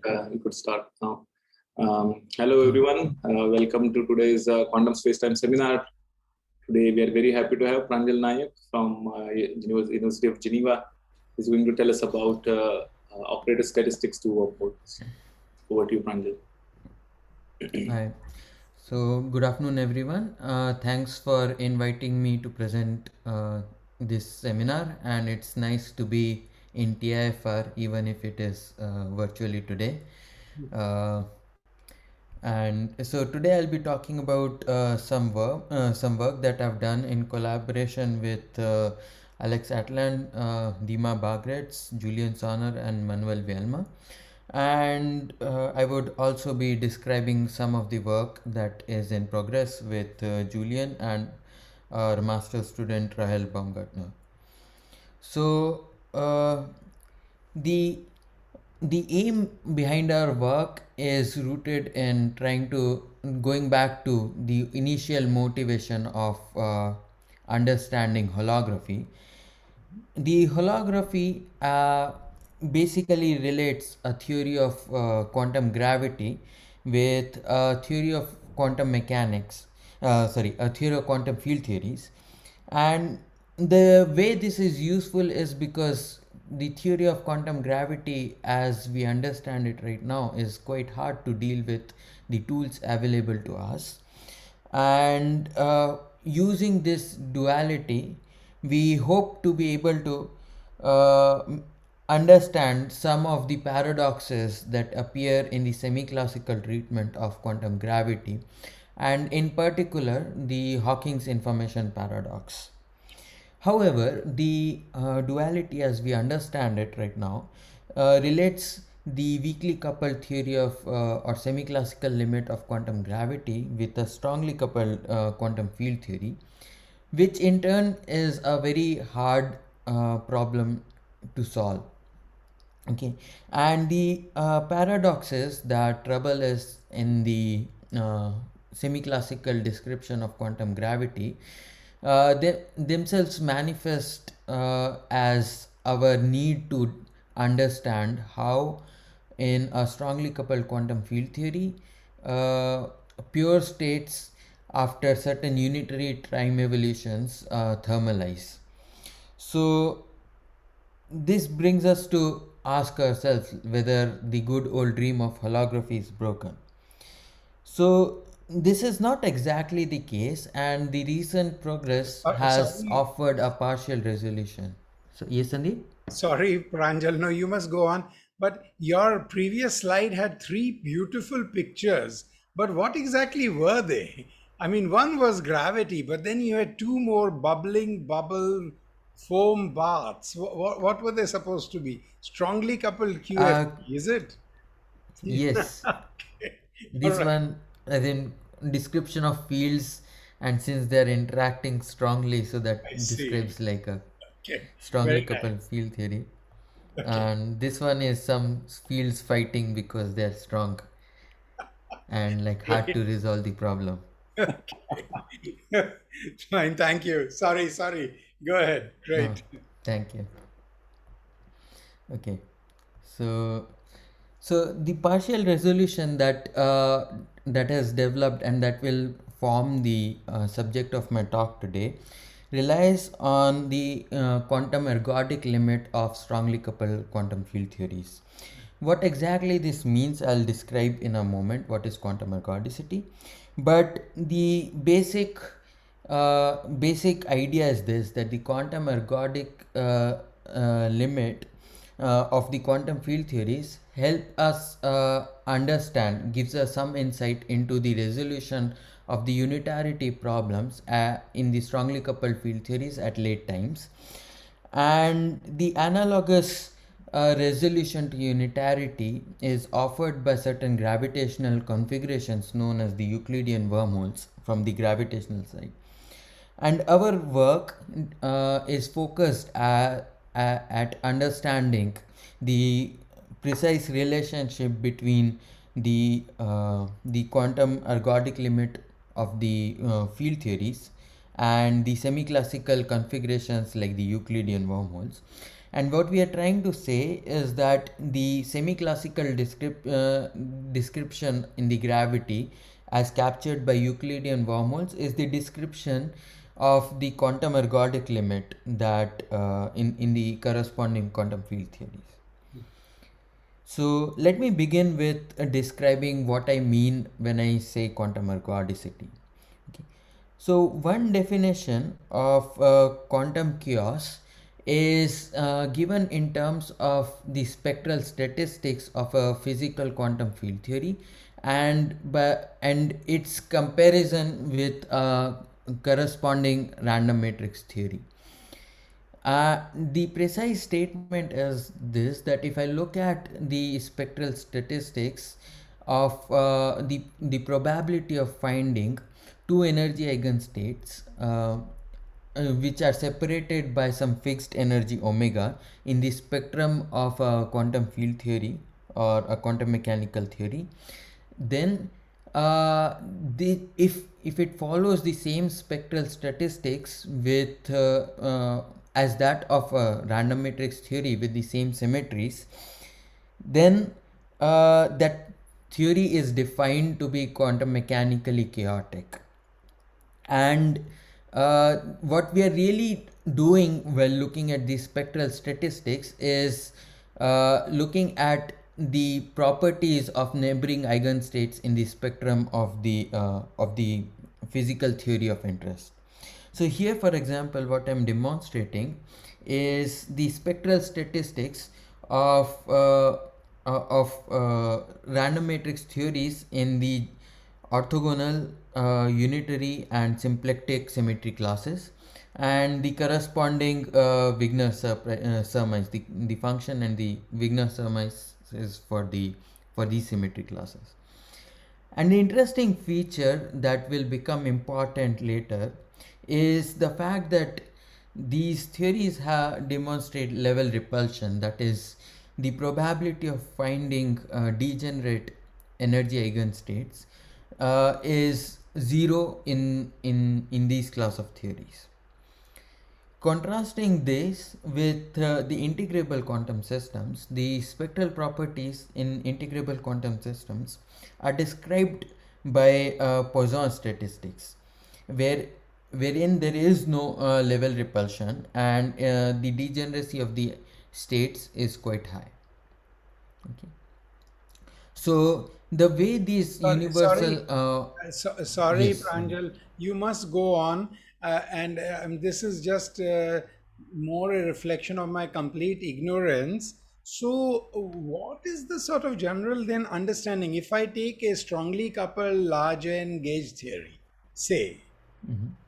We could start now. Hello, everyone. Welcome to today's Quantum Space-Time Seminar. Today, we are very happy to have Pranjal Nayak from University of Geneva. He's going to tell us about operator statistics to wormholes. Over to you, Pranjal. Hi. So, good afternoon, everyone. Thanks for inviting me to present this seminar, and it's nice to be in TIFR, even if it is virtually today. And so today I'll be talking about some work that I've done in collaboration with Alex Atland, Dima Bagretz, Julian Sonner, and Manuel Vielma. And I would also be describing some of the work that is in progress with Julian and our master student Rahel Baumgartner. So the the aim behind our work is rooted in trying to going back to the initial motivation of understanding holography. The holography basically relates a theory of quantum gravity with a theory of quantum mechanics, a theory of quantum field theories. And the way this is useful is because the theory of quantum gravity, as we understand it right now, is quite hard to deal with the tools available to us. And using this duality, we hope to be able to understand some of the paradoxes that appear in the semi-classical treatment of quantum gravity, and in particular the Hawking's information paradox. However, the duality as we understand it right now relates the weakly coupled theory of or semi-classical limit of quantum gravity with a strongly coupled quantum field theory, which in turn is a very hard problem to solve. Okay, and the paradoxes that trouble is in the semi-classical description of quantum gravity, they themselves manifest as our need to understand how in a strongly coupled quantum field theory, pure states after certain unitary time evolutions thermalize. So this brings us to ask ourselves whether the good old dream of holography is broken. So this is not exactly the case, and the recent progress has Sorry, offered a partial resolution. So yes, Sandeep? sorry, Pranjal. No, you must go on. But your previous slide had three beautiful pictures. But what exactly were they? I mean, one was gravity, but then you had two more bubbling bubble foam baths. What were they supposed to be? Strongly coupled Uh, QFT, is it? yes, Okay. All this right. one as in description of fields, and since they're interacting strongly, so I that see. describes like a Okay. strongly Very coupled nice. field theory. Okay. And this one is some fields fighting because they're strong and like hard to Great. resolve the problem. Okay. Fine. Thank you. Sorry. Go ahead. No, Great. thank you. Okay, so the partial resolution that that has developed and that will form the subject of my talk today relies on the quantum ergodic limit of strongly coupled quantum field theories. What exactly this means, I'll describe in a moment what is quantum ergodicity. But the basic idea is this, that the quantum ergodic limit of the quantum field theories help us gives us some insight into the resolution of the unitarity problems in the strongly coupled field theories at late times. And the analogous resolution to unitarity is offered by certain gravitational configurations known as the Euclidean wormholes from the gravitational side. And our work is focused at understanding the precise relationship between the quantum ergodic limit of the field theories and the semi-classical configurations like the Euclidean wormholes. And what we are trying to say is that the semi-classical description in the gravity as captured by Euclidean wormholes is the description of the quantum ergodic limit that in the corresponding quantum field theories. So let me begin with describing what I mean when I say quantum ergodicity. Okay. So one definition of quantum chaos is given in terms of the spectral statistics of a physical quantum field theory and its comparison with corresponding random matrix theory. The precise statement is this, that if I look at the spectral statistics of the probability of finding two energy eigenstates which are separated by some fixed energy omega in the spectrum of a quantum field theory or a quantum mechanical theory, then if it follows the same spectral statistics with as that of a random matrix theory with the same symmetries, then that theory is defined to be quantum mechanically chaotic. And what we are really doing while looking at these spectral statistics is looking at the properties of neighboring eigenstates in the spectrum of the physical theory of interest. So here, for example, what I'm demonstrating is the spectral statistics of random matrix theories in the orthogonal, unitary and symplectic symmetry classes, and the corresponding Wigner surmise, the function and the Wigner surmise is for these symmetry classes. And the interesting feature that will become important later is the fact that these theories demonstrate level repulsion, that is, the probability of finding degenerate energy eigenstates is zero in these class of theories. Contrasting this with the integrable quantum systems, the spectral properties in integrable quantum systems are described by Poisson statistics, wherein there is no level repulsion and the degeneracy of the states is quite high. Okay. So the way these universal Sorry, yes. Pranjal, you must go on. And this is just more a reflection of my complete ignorance. So, what is the sort of general then understanding? If I take a strongly coupled large N gauge theory, say,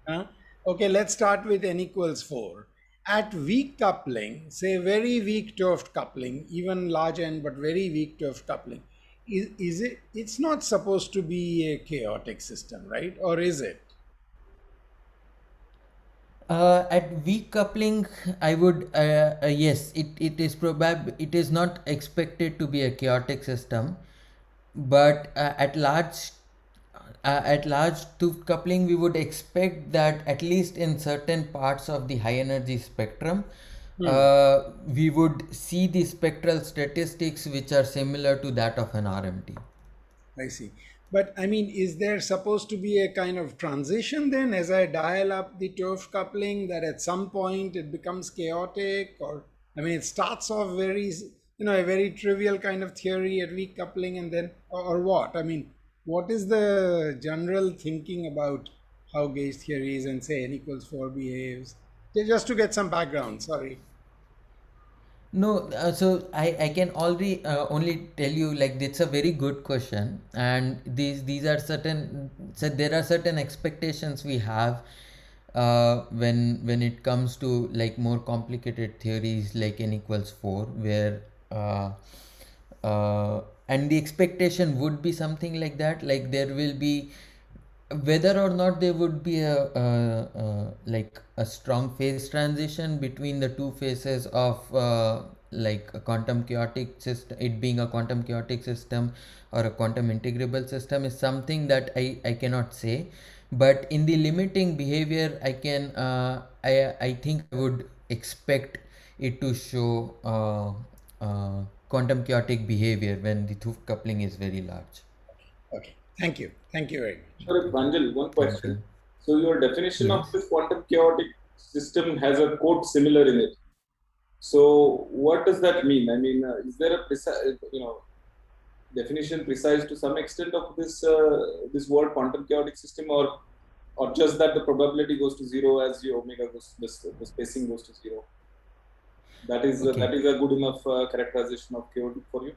uh, okay, let's start with n equals 4. At weak coupling, say very weak Toft coupling, even large N but very weak Toft coupling, is it? It's not supposed to be a chaotic system, right? Or is it? At weak coupling, I would yes, it is probab it is not expected to be a chaotic system, but at large tooth coupling, we would expect that at least in certain parts of the high energy spectrum, we would see the spectral statistics which are similar to that of an RMT. I see. But I mean, is there supposed to be a kind of transition then as I dial up the turf coupling that at some point it becomes chaotic? Or, I mean, it starts off a very trivial kind of theory at weak coupling and then, or what? I mean, what is the general thinking about how gauge theories and say n equals 4 behaves? Just to get some background, sorry. No, so I can already only tell you, like, it's a very good question, and these are certain, so there are certain expectations we have when it comes to like more complicated theories like n equals 4, where and the expectation would be something like that, like there will be, whether or not there would be a like a strong phase transition between the two phases of like a quantum chaotic system, it being a quantum chaotic system or a quantum integrable system, is something that I cannot say. But in the limiting behavior, I think I would expect it to show quantum chaotic behavior when the two coupling is very large. Okay. Thank you. Thank you very much. Sorry, Pranjal, one Thank question. you. So your definition of Yes. this quantum chaotic system has a quote similar in it. So what does that mean? I mean, is there a precise, definition precise to some extent of this word quantum chaotic system, or just that the probability goes to zero as the omega goes, the spacing goes to zero? That is Okay. a good enough characterization of chaotic for you?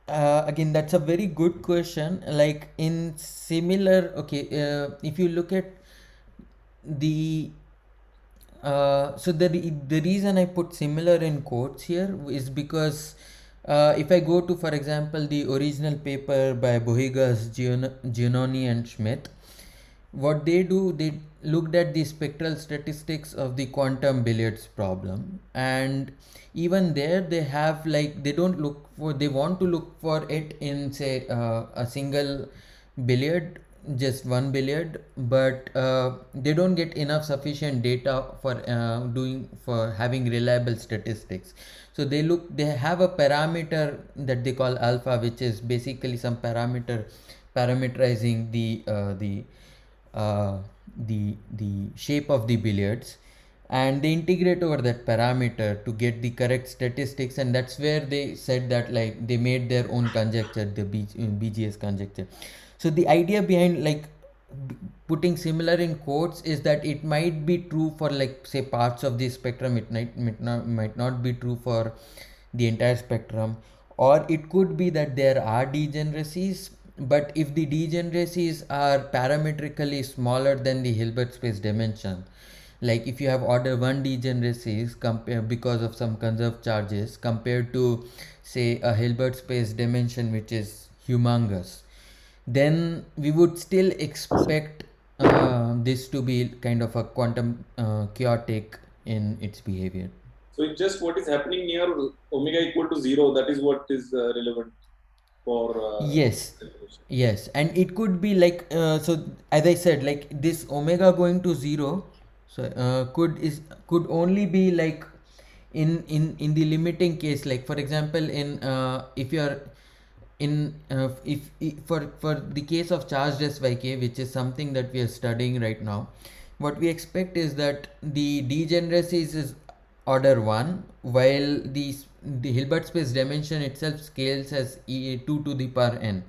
Again, that's a very good question. Like in similar, okay, if you look at the so the reason I put similar in quotes here is because if I go to, for example, the original paper by Bohigas, Giannoni, and Schmidt, what they do, they looked at the spectral statistics of the quantum billiards problem, and even there they have, like, they don't look for, they want to look for it in, say, a single billiard, just one billiard, but they don't get enough sufficient data for having reliable statistics. So they have a parameter that they call alpha, which is basically some parameterizing uh, the shape of the billiards, and they integrate over that parameter to get the correct statistics, and that's where they said that, like, they made their own conjecture, the BGS conjecture. So the idea behind, like, putting similar in quotes is that it might be true for, like, say, parts of the spectrum, it might not be true for the entire spectrum, or it could be that there are degeneracies, but if the degeneracies are parametrically smaller than the Hilbert space dimension, like if you have order 1 degeneracies because of some conserved charges compared to, say, a Hilbert space dimension which is humongous, then we would still expect this to be kind of a quantum chaotic in its behavior. So it's just what is happening near omega equal to zero. That is what is relevant for Yes, definition. yes, and it could be like, so as I said, like this omega going to zero, so could only be like in the limiting case, like for example, in if you're in if for the case of charged SYK, which is something that we are studying right now, what we expect is that the degeneracies is order 1, while the Hilbert space dimension itself scales as 2 to the power n.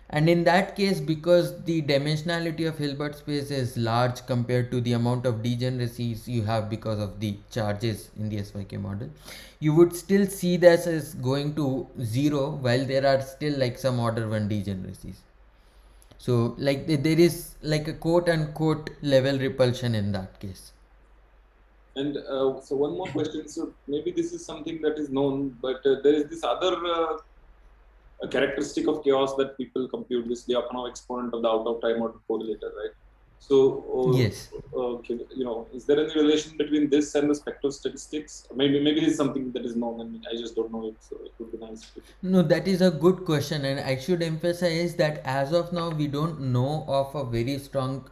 And in that case, because the dimensionality of Hilbert space is large compared to the amount of degeneracies you have because of the charges in the SYK model, you would still see this as going to 0 while there are still like some order 1 degeneracies. So like there is like a quote unquote level repulsion in that case. And so one more question. So maybe this is something that is known, but there is this other characteristic of chaos that people compute, this Lyapunov exponent of the out-of-time order correlator, right? So, Yes. is there any relation between this and the spectral statistics? Maybe this is something that is known, and I just don't know it. So it would be nice to. No, that is a good question, and I should emphasize that as of now, we don't know of a very strong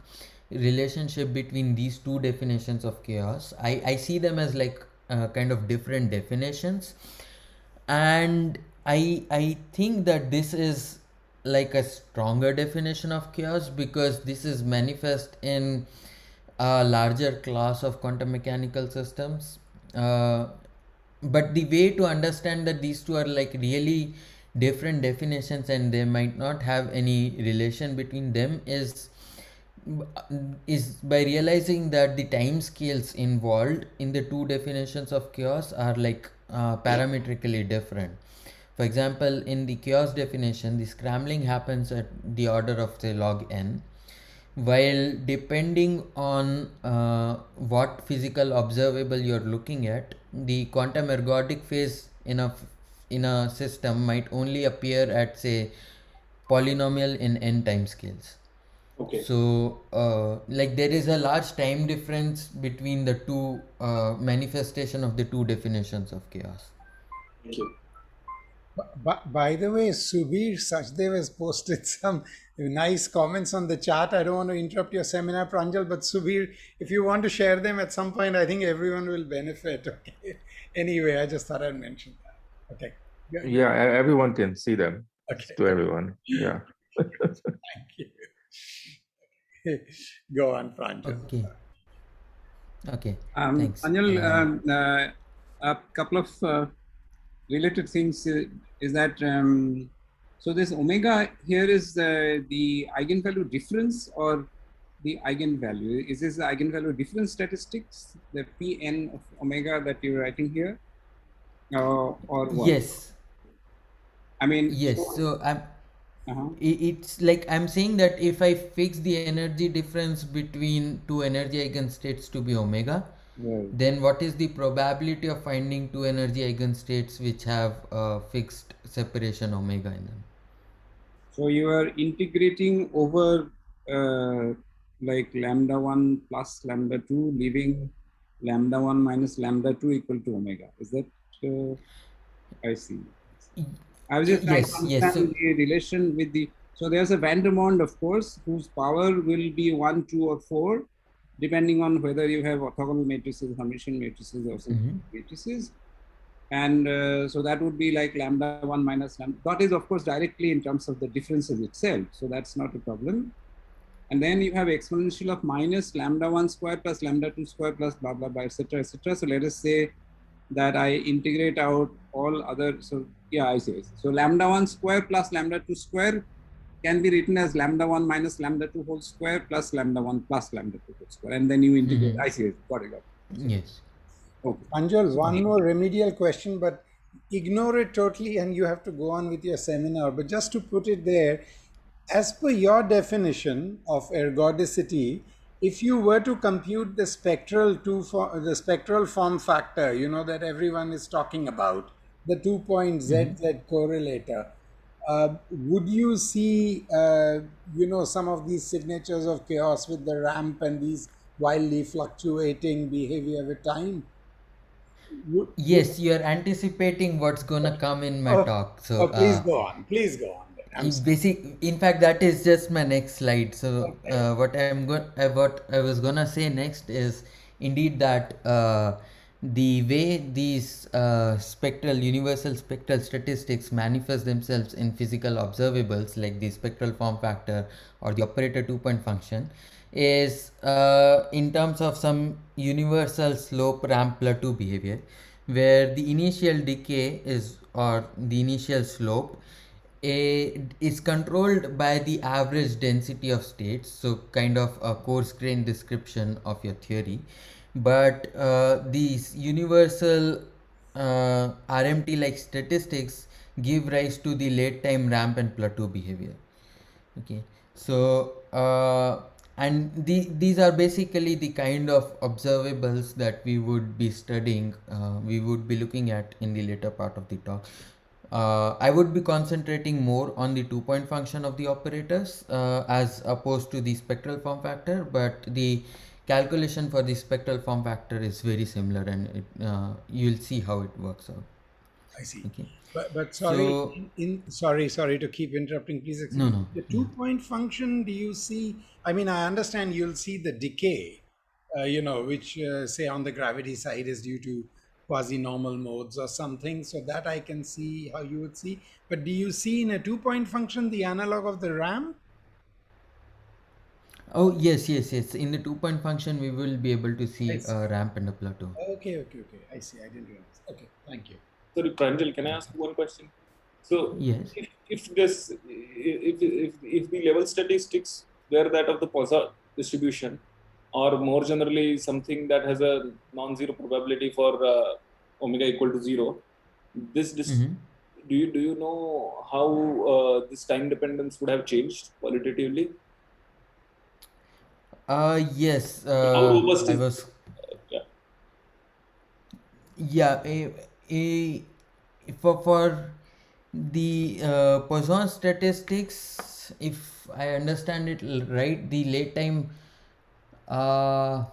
relationship between these two definitions of chaos. I see them as like kind of different definitions, and I think that this is like a stronger definition of chaos because this is manifest in a larger class of quantum mechanical systems. But the way to understand that these two are like really different definitions and they might not have any relation between them is by realizing that the time scales involved in the two definitions of chaos are like parametrically different. For example, in the chaos definition, the scrambling happens at the order of, say, log n, while depending on what physical observable you're looking at, the quantum ergodic phase in a system might only appear at, say, polynomial in n time scales. Okay, So, like there is a large time difference between the two manifestation of the two definitions of chaos. thank you. By the way, Subir Sachdev has posted some nice comments on the chat. I don't want to interrupt your seminar, Pranjal, but Subir, if you want to share them at some point, I think everyone will benefit. Okay. Anyway, I just thought I'd mention that. Okay. Yeah, everyone can see them. It's Okay. to everyone. Yeah. Thank you. Go on, Pranjal. Okay. Okay. Thanks. Pranjal, a couple of related things is that so this omega here is the eigenvalue difference or the eigenvalue? Is this the eigenvalue difference statistics, the Pn of omega that you're writing here, or what? Yes. I mean, Yes. So uh-huh. it's like I'm saying that if I fix the energy difference between two energy eigenstates to be omega, Right. then what is the probability of finding two energy eigenstates which have a fixed separation omega in them? So you are integrating over like lambda 1 plus lambda 2, leaving lambda 1 minus lambda 2 equal to omega. Is that, I see. I was just trying to Yes. So understand the relation with the, so there's a Vandermonde, of course, whose power will be 1, 2, or 4, depending on whether you have orthogonal matrices, Hermitian matrices, or some matrices. And so that would be like lambda 1 minus lambda. That is, of course, directly in terms of the differences itself. So that's not a problem. And then you have exponential of minus lambda 1 square plus lambda 2 square plus blah, blah, blah, etc., etc. So let us say that I integrate out all other, so yeah, I see. So lambda 1 square plus lambda 2 square can be written as lambda 1 minus lambda 2 whole square plus lambda 1 plus lambda 2 whole square. And then you integrate, I see it, got it. yes. Okay. Anjal, one more remedial question, but ignore it totally and you have to go on with your seminar. But just to put it there, as per your definition of ergodicity, if you were to compute the the spectral form factor, you know, that everyone is talking about, the 2-point ZZ correlator, would you see, you know, some of these signatures of chaos with the ramp and these wildly fluctuating behavior with time? Yes, you're anticipating what's gonna come in my talk. So Please go on. Please go on. I'm sorry. in fact, that is just my next slide. So what I was gonna say next is indeed that the way these universal spectral statistics manifest themselves in physical observables like the spectral form factor or the operator 2-point function is in terms of some universal slope ramp plateau behavior, where the initial decay is, or the initial slope is controlled by the average density of states, so kind of a coarse grained description of your theory. But these universal RMT like statistics give rise to the late time ramp and plateau behavior. Okay, so and these are basically the kind of observables that we would be studying, we would be looking at in the later part of the talk. I would be concentrating more on the 2-point function of the operators as opposed to the spectral form factor, but the calculation for the spectral form factor is very similar, and you'll see how it works out. I see. Okay. But sorry, So sorry to keep interrupting. Please no, explain. no. The 2-point function, do you see? I mean, I understand you'll see the decay, you know, which say on the gravity side is due to quasi-normal modes or something. So that I can see how you would see. But do you see in a 2-point function the analog of the ramp? Oh, yes. In the 2-point function, we will be able to I see see. a ramp and a plateau. Okay. I see. I didn't realize. Okay, thank you. Sorry, Pranjal, can I ask one question? So, Yes. if the level statistics were that of the Poisson distribution, or more generally something that has a non-zero probability for omega equal to 0, do you know how this time dependence would have changed qualitatively? Yes. How robust I is was. yeah. Yeah. For the Poisson statistics, if I understand it right, the late time. Uh,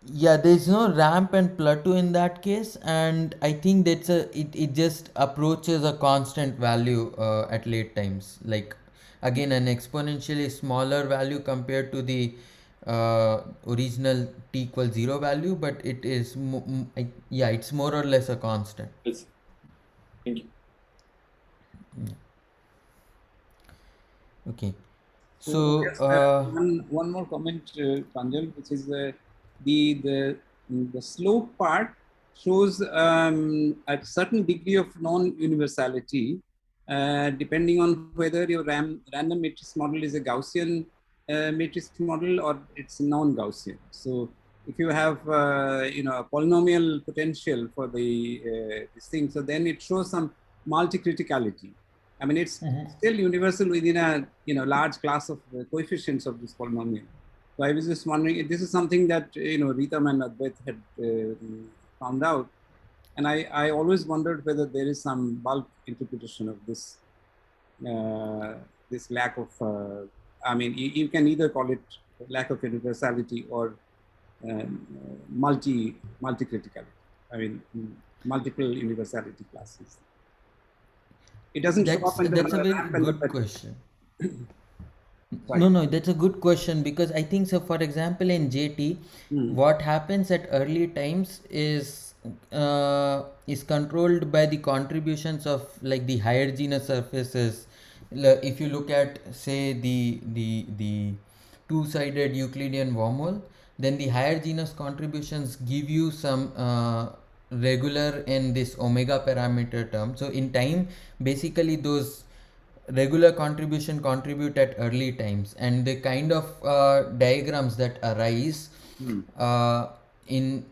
Yeah, there's no ramp and plateau in that case, and I think it just approaches a constant value at late times. Like again, an exponentially smaller value compared to the original t equals 0 value, but it is yeah, it's more or less a constant. Yes. Thank you. Okay, So so yes, one more comment, Pranjal, which is the the the slope part shows a certain degree of non-universality, depending on whether your random matrix model is a Gaussian matrix model or it's non-Gaussian. So if you have a polynomial potential for the this thing, so then it shows some multi-criticality. I mean, it's still universal within a large class of coefficients of this polynomial. So I was just wondering if this is something that Ritam and Advait had found out, and I always wondered whether there is some bulk interpretation of this this lack of. I mean, you can either call it lack of universality or multi criticality. I mean, multiple universality classes. It doesn't show up in the that's a very ramp and the good plateau. question. Sorry. No, that's a good question because I think so. For example, in JT, Hmm. what happens at early times is controlled by the contributions of like the higher genus surfaces. If you look at say the two-sided Euclidean wormhole, then the higher genus contributions give you some regular in this omega parameter term. So in time, basically those regular contribution contribute at early times, and the kind of diagrams that arise uh, in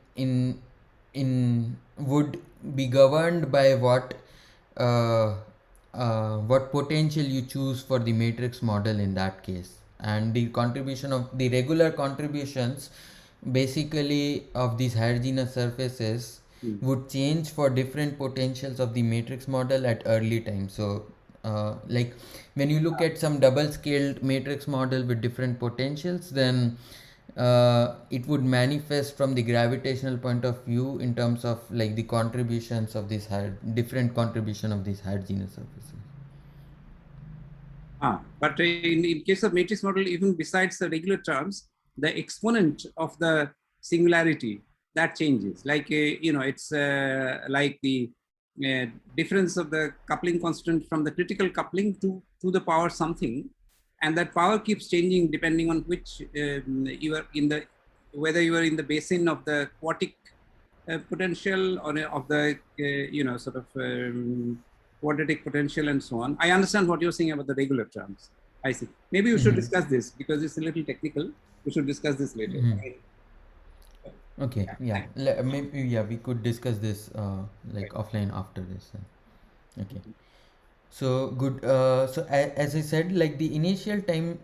would be governed by what potential you choose for the matrix model in that case, and the contribution of the regular contributions basically of these homogeneous surfaces would change for different potentials of the matrix model at early time. So like when you look at some double scaled matrix model with different potentials, then it would manifest from the gravitational point of view in terms of like the contributions of these different contribution of these homogeneous surfaces. But in case of matrix model, even besides the regular terms, the exponent of the singularity that changes. Like it's like the difference of the coupling constant from the critical coupling to the power something, and that power keeps changing depending on which you are in the whether you are in the basin of the quartic potential or of the sort of quadratic potential and so on. I understand what you're saying about the regular terms. I see. Maybe we should discuss this because it's a little technical. We should discuss this later. Okay, yeah, maybe yeah, we could discuss this like Right. offline after this. Okay. So good. So as I said, like the initial time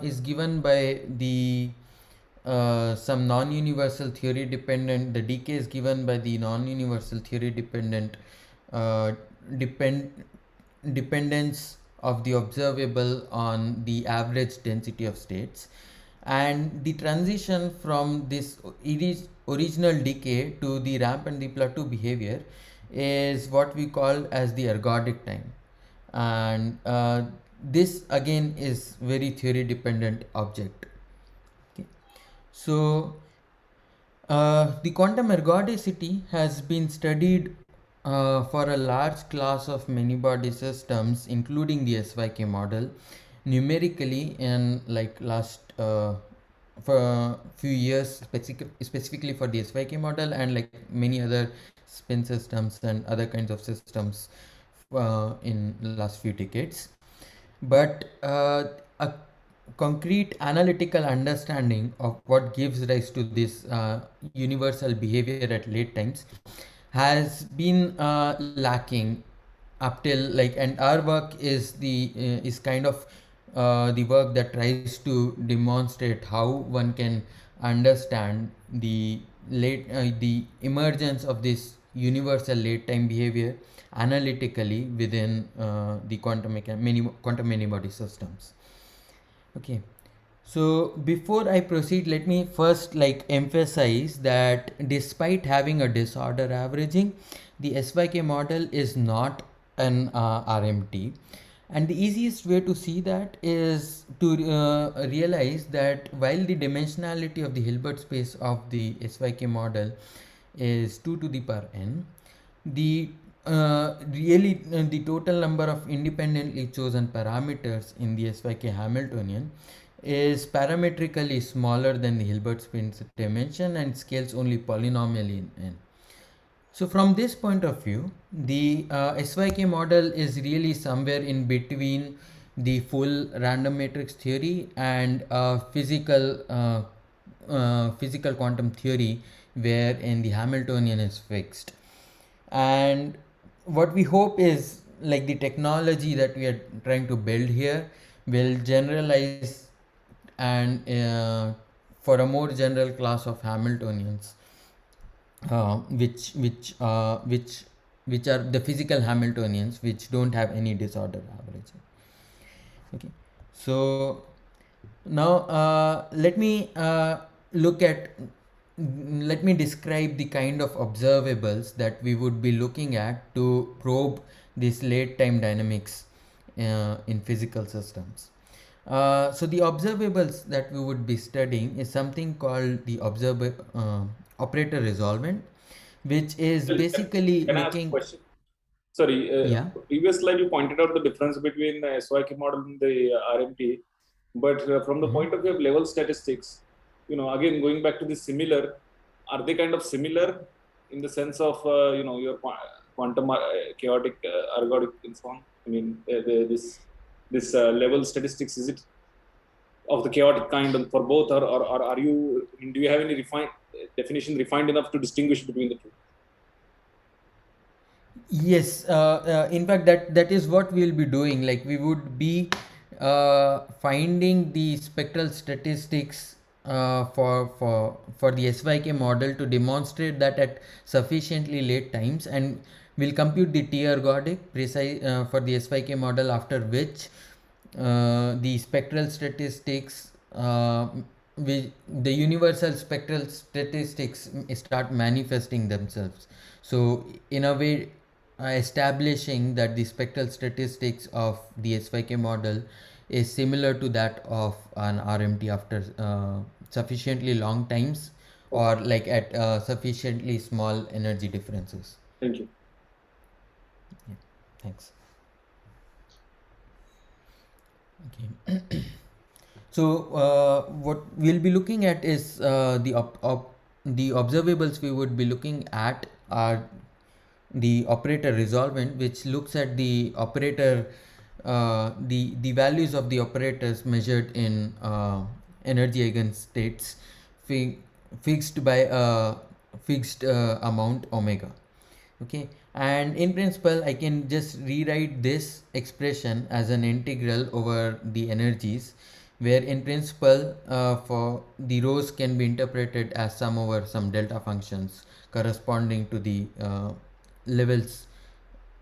is given by the some non-universal theory dependent. The decay is given by the non-universal theory dependent uh, depend dependence of the observable on the average density of states, and the transition from this original decay to the ramp and the plateau behavior is what we call as the ergodic time, and this again is very theory dependent object. Okay. So the quantum ergodicity has been studied for a large class of many body systems, including the SYK model, numerically in like last for a few years, specifically for the SYK model and like many other spin systems and other kinds of systems in last few decades. But a concrete analytical understanding of what gives rise to this universal behavior at late times has been lacking up till like, and our work is kind of the work that tries to demonstrate how one can understand the emergence of this universal late time behavior analytically within the quantum many body systems. Okay. So before I proceed, let me first emphasize that despite having a disorder averaging, the SYK model is not an RMT. And the easiest way to see that is to realize that while the dimensionality of the Hilbert space of the SYK model is 2 to the power n, the the total number of independently chosen parameters in the SYK Hamiltonian is parametrically smaller than the Hilbert space dimension and scales only polynomially in n. So from this point of view, the SYK model is really somewhere in between the full random matrix theory and physical quantum theory, wherein the Hamiltonian is fixed. And what we hope is the technology that we are trying to build here will generalize and for a more general class of Hamiltonians, uh, which which uh, which which are the physical Hamiltonians, which don't have any disorder averaging. Okay, so now look at let me describe the kind of observables that we would be looking at to probe this late time dynamics in physical systems. So the observables that we would be studying is something called the operator resolvent, which is basically Can I ask a looking. question? Sorry, Yeah. previous slide you pointed out the difference between the SYK model and the RMT, but from the point of view of level statistics, again going back to the similar, are they kind of similar in the sense of your quantum chaotic ergodic and so on? I mean, this level statistics, is it of the chaotic kind for both, or are you? I mean, do you have any definition refined enough to distinguish between the two? Yes, in fact, that is what we'll be doing. Like we would be finding the spectral statistics for the SYK model to demonstrate that at sufficiently late times, and we'll compute the T ergodic precise for the SYK model, after which the spectral statistics, the universal spectral statistics start manifesting themselves. So in a way, establishing that the spectral statistics of the SYK model is similar to that of an RMT after sufficiently long times, or like at sufficiently small energy differences. Thank you. Yeah, thanks. Okay. So what we'll be looking at is the observables we would be looking at are the operator resolvent, which looks at the operator, the values of the operators measured in energy eigenstates fi- fixed by a fixed amount omega. Okay, and in principle I can just rewrite this expression as an integral over the energies, where in principle for the rows can be interpreted as sum over some delta functions corresponding to the levels,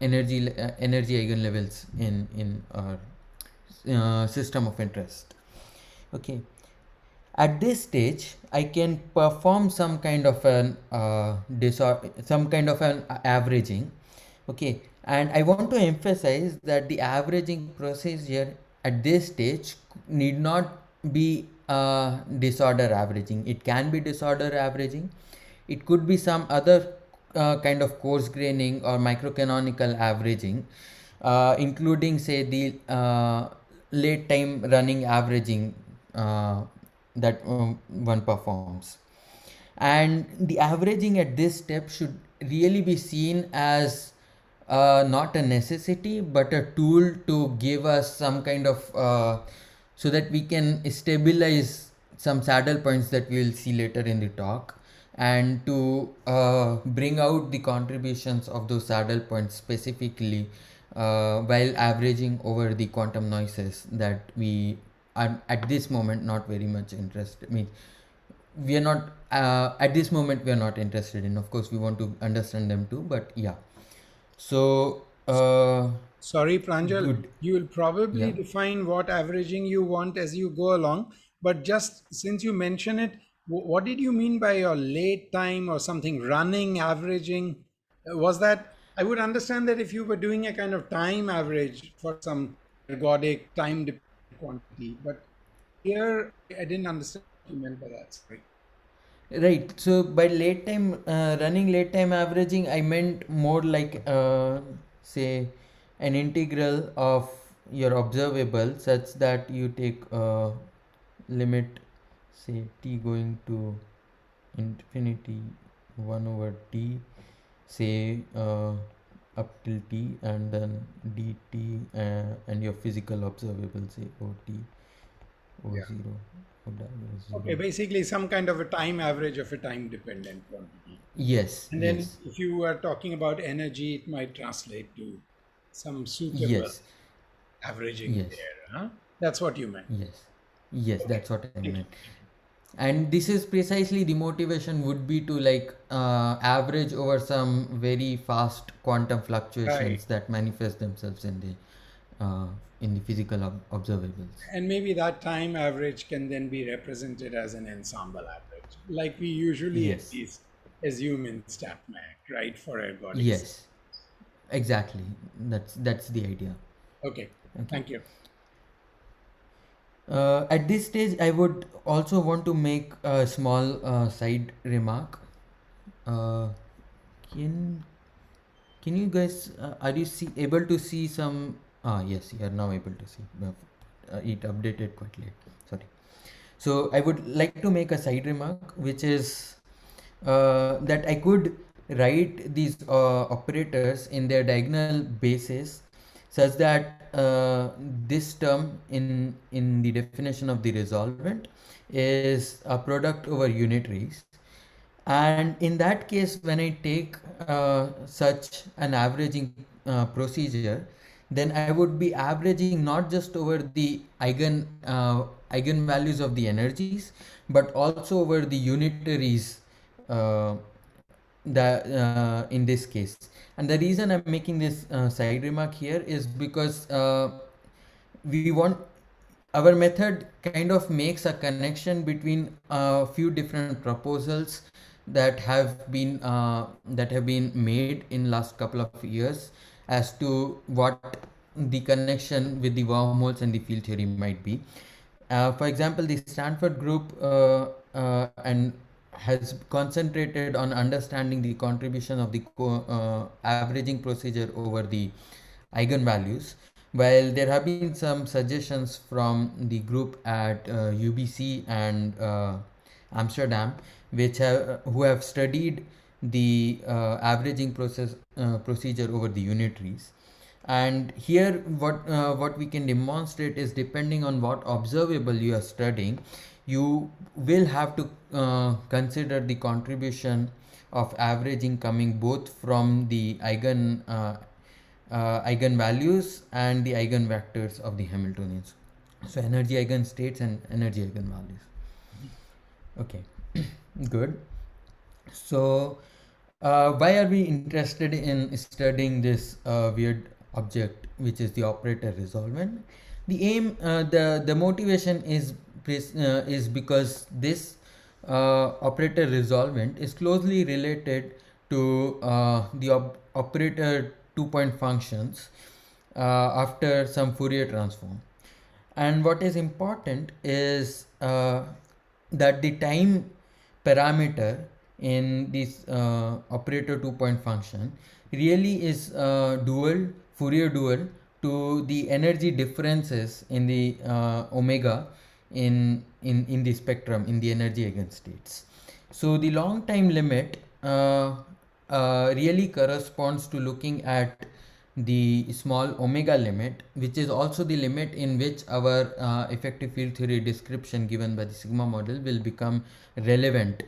energy eigenlevels in our system of interest. Okay, at this stage I can perform some kind of an some kind of an averaging. Okay, and I want to emphasize that the averaging procedure at this stage need not be disorder averaging. It can be disorder averaging, it could be some other kind of coarse graining or microcanonical averaging, including say the late time running averaging that one performs. And the averaging at this step should really be seen as not a necessity but a tool to give us some kind of so that we can stabilize some saddle points that we will see later in the talk, and to bring out the contributions of those saddle points specifically while averaging over the quantum noises that we are at this moment not very much interested. I mean, we are not at this moment we are not interested in. Of course we want to understand them too, but yeah. So Sorry, Pranjal, good. you will probably Yeah. define what averaging you want as you go along. But just since you mention it, what did you mean by your late time or something running, averaging? Was that, I would understand that if you were doing a kind of time average for some ergodic time dependent quantity, but here I didn't understand what you meant by that. Sorry. Right. So by late time, running late time averaging, I meant more like, say, an integral of your observable such that you take limit, say, t going to infinity 1 over t, say, up till t, and then dt, and your physical observable, say, ot, Yeah. o0, Okay, o0. basically some kind of a time average of a time dependent quantity. Yes, And then yes, if you are talking about energy, it might translate to some suitable yes, averaging yes, there. Huh? That's what you meant. yes, yes, Okay. that's what I Thank meant. you. Thank you. And this is precisely the motivation would be to like average over some very fast quantum Right. fluctuations that manifest themselves in the physical observables. And maybe that time average can then be represented as an ensemble average, like we usually at Yes, least assume in StatMech, right, for ergodic systems. yes, exactly. That's the idea. Okay. Okay. Thank you. At this stage, I would also want to make a small side remark. Uh, can can you guys are you able to see some? Ah, yes, you are now able to see. It updated quite late. Sorry. So I would like to make a side remark, which is that I could write these operators in their diagonal basis such that this term in the definition of the resolvent is a product over unitaries, and in that case when I take such an averaging procedure, then I would be averaging not just over the eigenvalues of the energies but also over the unitaries, uh, in this case. And the reason I'm making this side remark here is because we want our method kind of makes a connection between a few different proposals that have been made in last couple of years as to what the connection with the wormholes and the field theory might be. For example, the Stanford group and has concentrated on understanding the contribution of the averaging procedure over the eigenvalues, while there have been some suggestions from the group at UBC and Amsterdam, who have studied the averaging procedure over the unitaries. And here what we can demonstrate is, depending on what observable you are studying, you will have to consider the contribution of averaging coming both from the eigenvalues and the eigenvectors of the Hamiltonians. So energy eigenstates and energy eigenvalues. Okay, good. So why are we interested in studying this weird object, which is the operator resolvent? The aim, the motivation is because this operator resolvent is closely related to the operator two-point functions after some Fourier transform. And what is important is that the time parameter in this operator two-point function really is dual, Fourier dual, to the energy differences in the omega in the spectrum, in the energy eigenstates. So the long time limit really corresponds to looking at the small omega limit, which is also the limit in which our effective field theory description given by the sigma model will become relevant,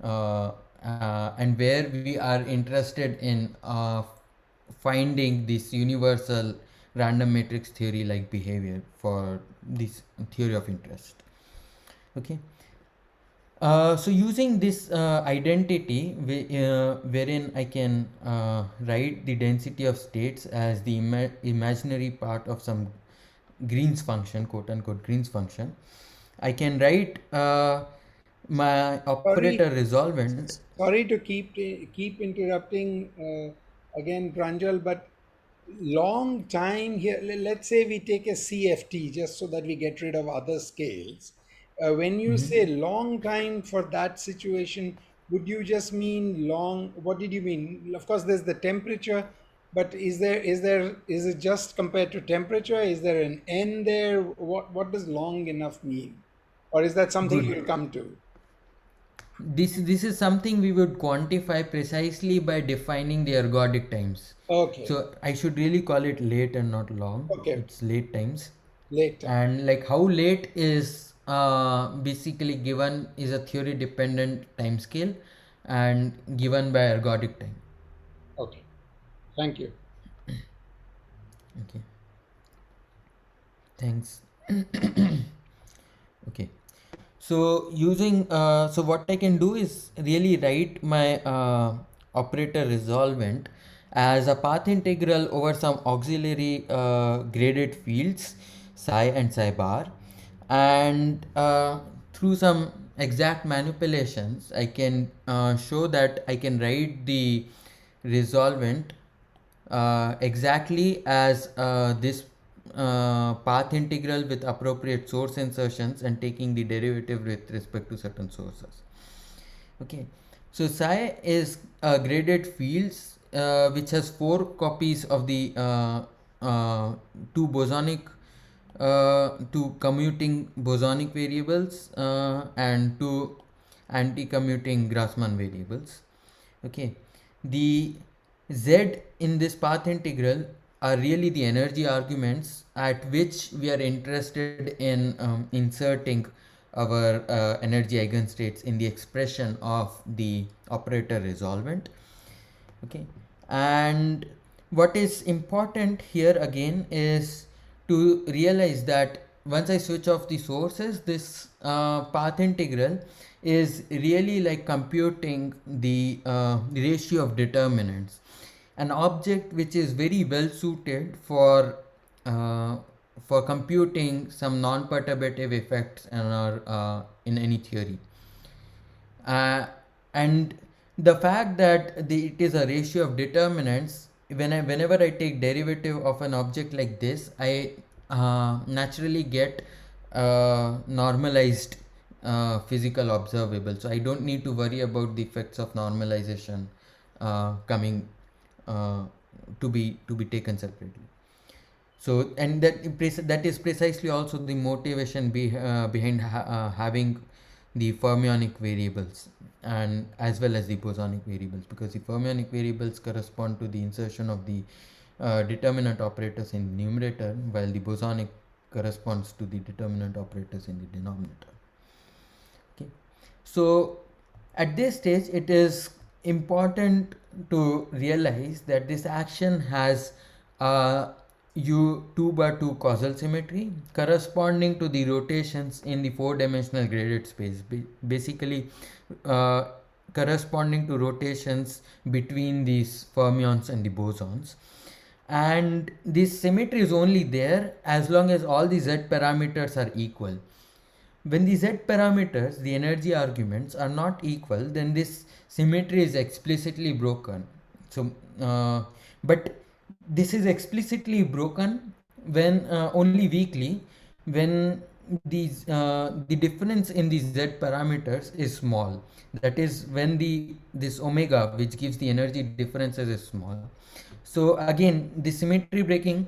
and where we are interested in finding this universal random matrix theory like behavior for this theory of interest. Okay. So using this identity, wherein I can write the density of states as the imaginary part of some Green's function, quote unquote Green's function, I can write my operator resolvent. Sorry to keep interrupting again, Pranjal, but long time here. Let's say we take a CFT just so that we get rid of other scales. When you say long time for that situation, would you just mean long? What did you mean? Of course, there's the temperature, but is it just compared to temperature? Is there an N there? What does long enough mean? Or is that something Good. you'll come to? This is something we would quantify precisely by defining the ergodic times. Okay. So I should really call it late and not long. Okay. It's late times. Late time. And like how late is basically given is a theory dependent time scale and given by ergodic time. Okay. Thank you. Okay. Thanks. Okay. So using so what I can do is really write my operator resolvent as a path integral over some auxiliary graded fields psi and psi bar, and through some exact manipulations I can show that I can write the resolvent exactly as this path integral with appropriate source insertions and taking the derivative with respect to certain sources. Okay, so psi is graded fields which has 4 copies of the two bosonic two commuting bosonic variables and two anti-commuting Grassmann variables. Okay, the z in this path integral are really the energy arguments at which we are interested in inserting our energy eigenstates in the expression of the operator resolvent. Okay, and what is important here again is to realize that once I switch off the sources, this path integral is really like computing the ratio of determinants, an object which is very well suited for computing some non-perturbative effects in any theory. And the fact that it is a ratio of determinants, whenever I take derivative of an object like this, I naturally get normalized physical observable. So I don't need to worry about the effects of normalization coming to be taken separately. So, and that is precisely also the motivation behind having the fermionic variables and as well as the bosonic variables, because the fermionic variables correspond to the insertion of the determinant operators in the numerator, while the bosonic corresponds to the determinant operators in the denominator. Okay, so at this stage it is important to realize that this action has U 2/2 causal symmetry corresponding to the rotations in the 4-dimensional graded space, basically corresponding to rotations between these fermions and the bosons. And this symmetry is only there as long as all the z parameters are equal. When the z parameters, the energy arguments, are not equal, then this symmetry is explicitly broken. So, but this is explicitly broken when only weakly when the difference in the z parameters is small. That is when this omega, which gives the energy differences, is small. So again, the symmetry breaking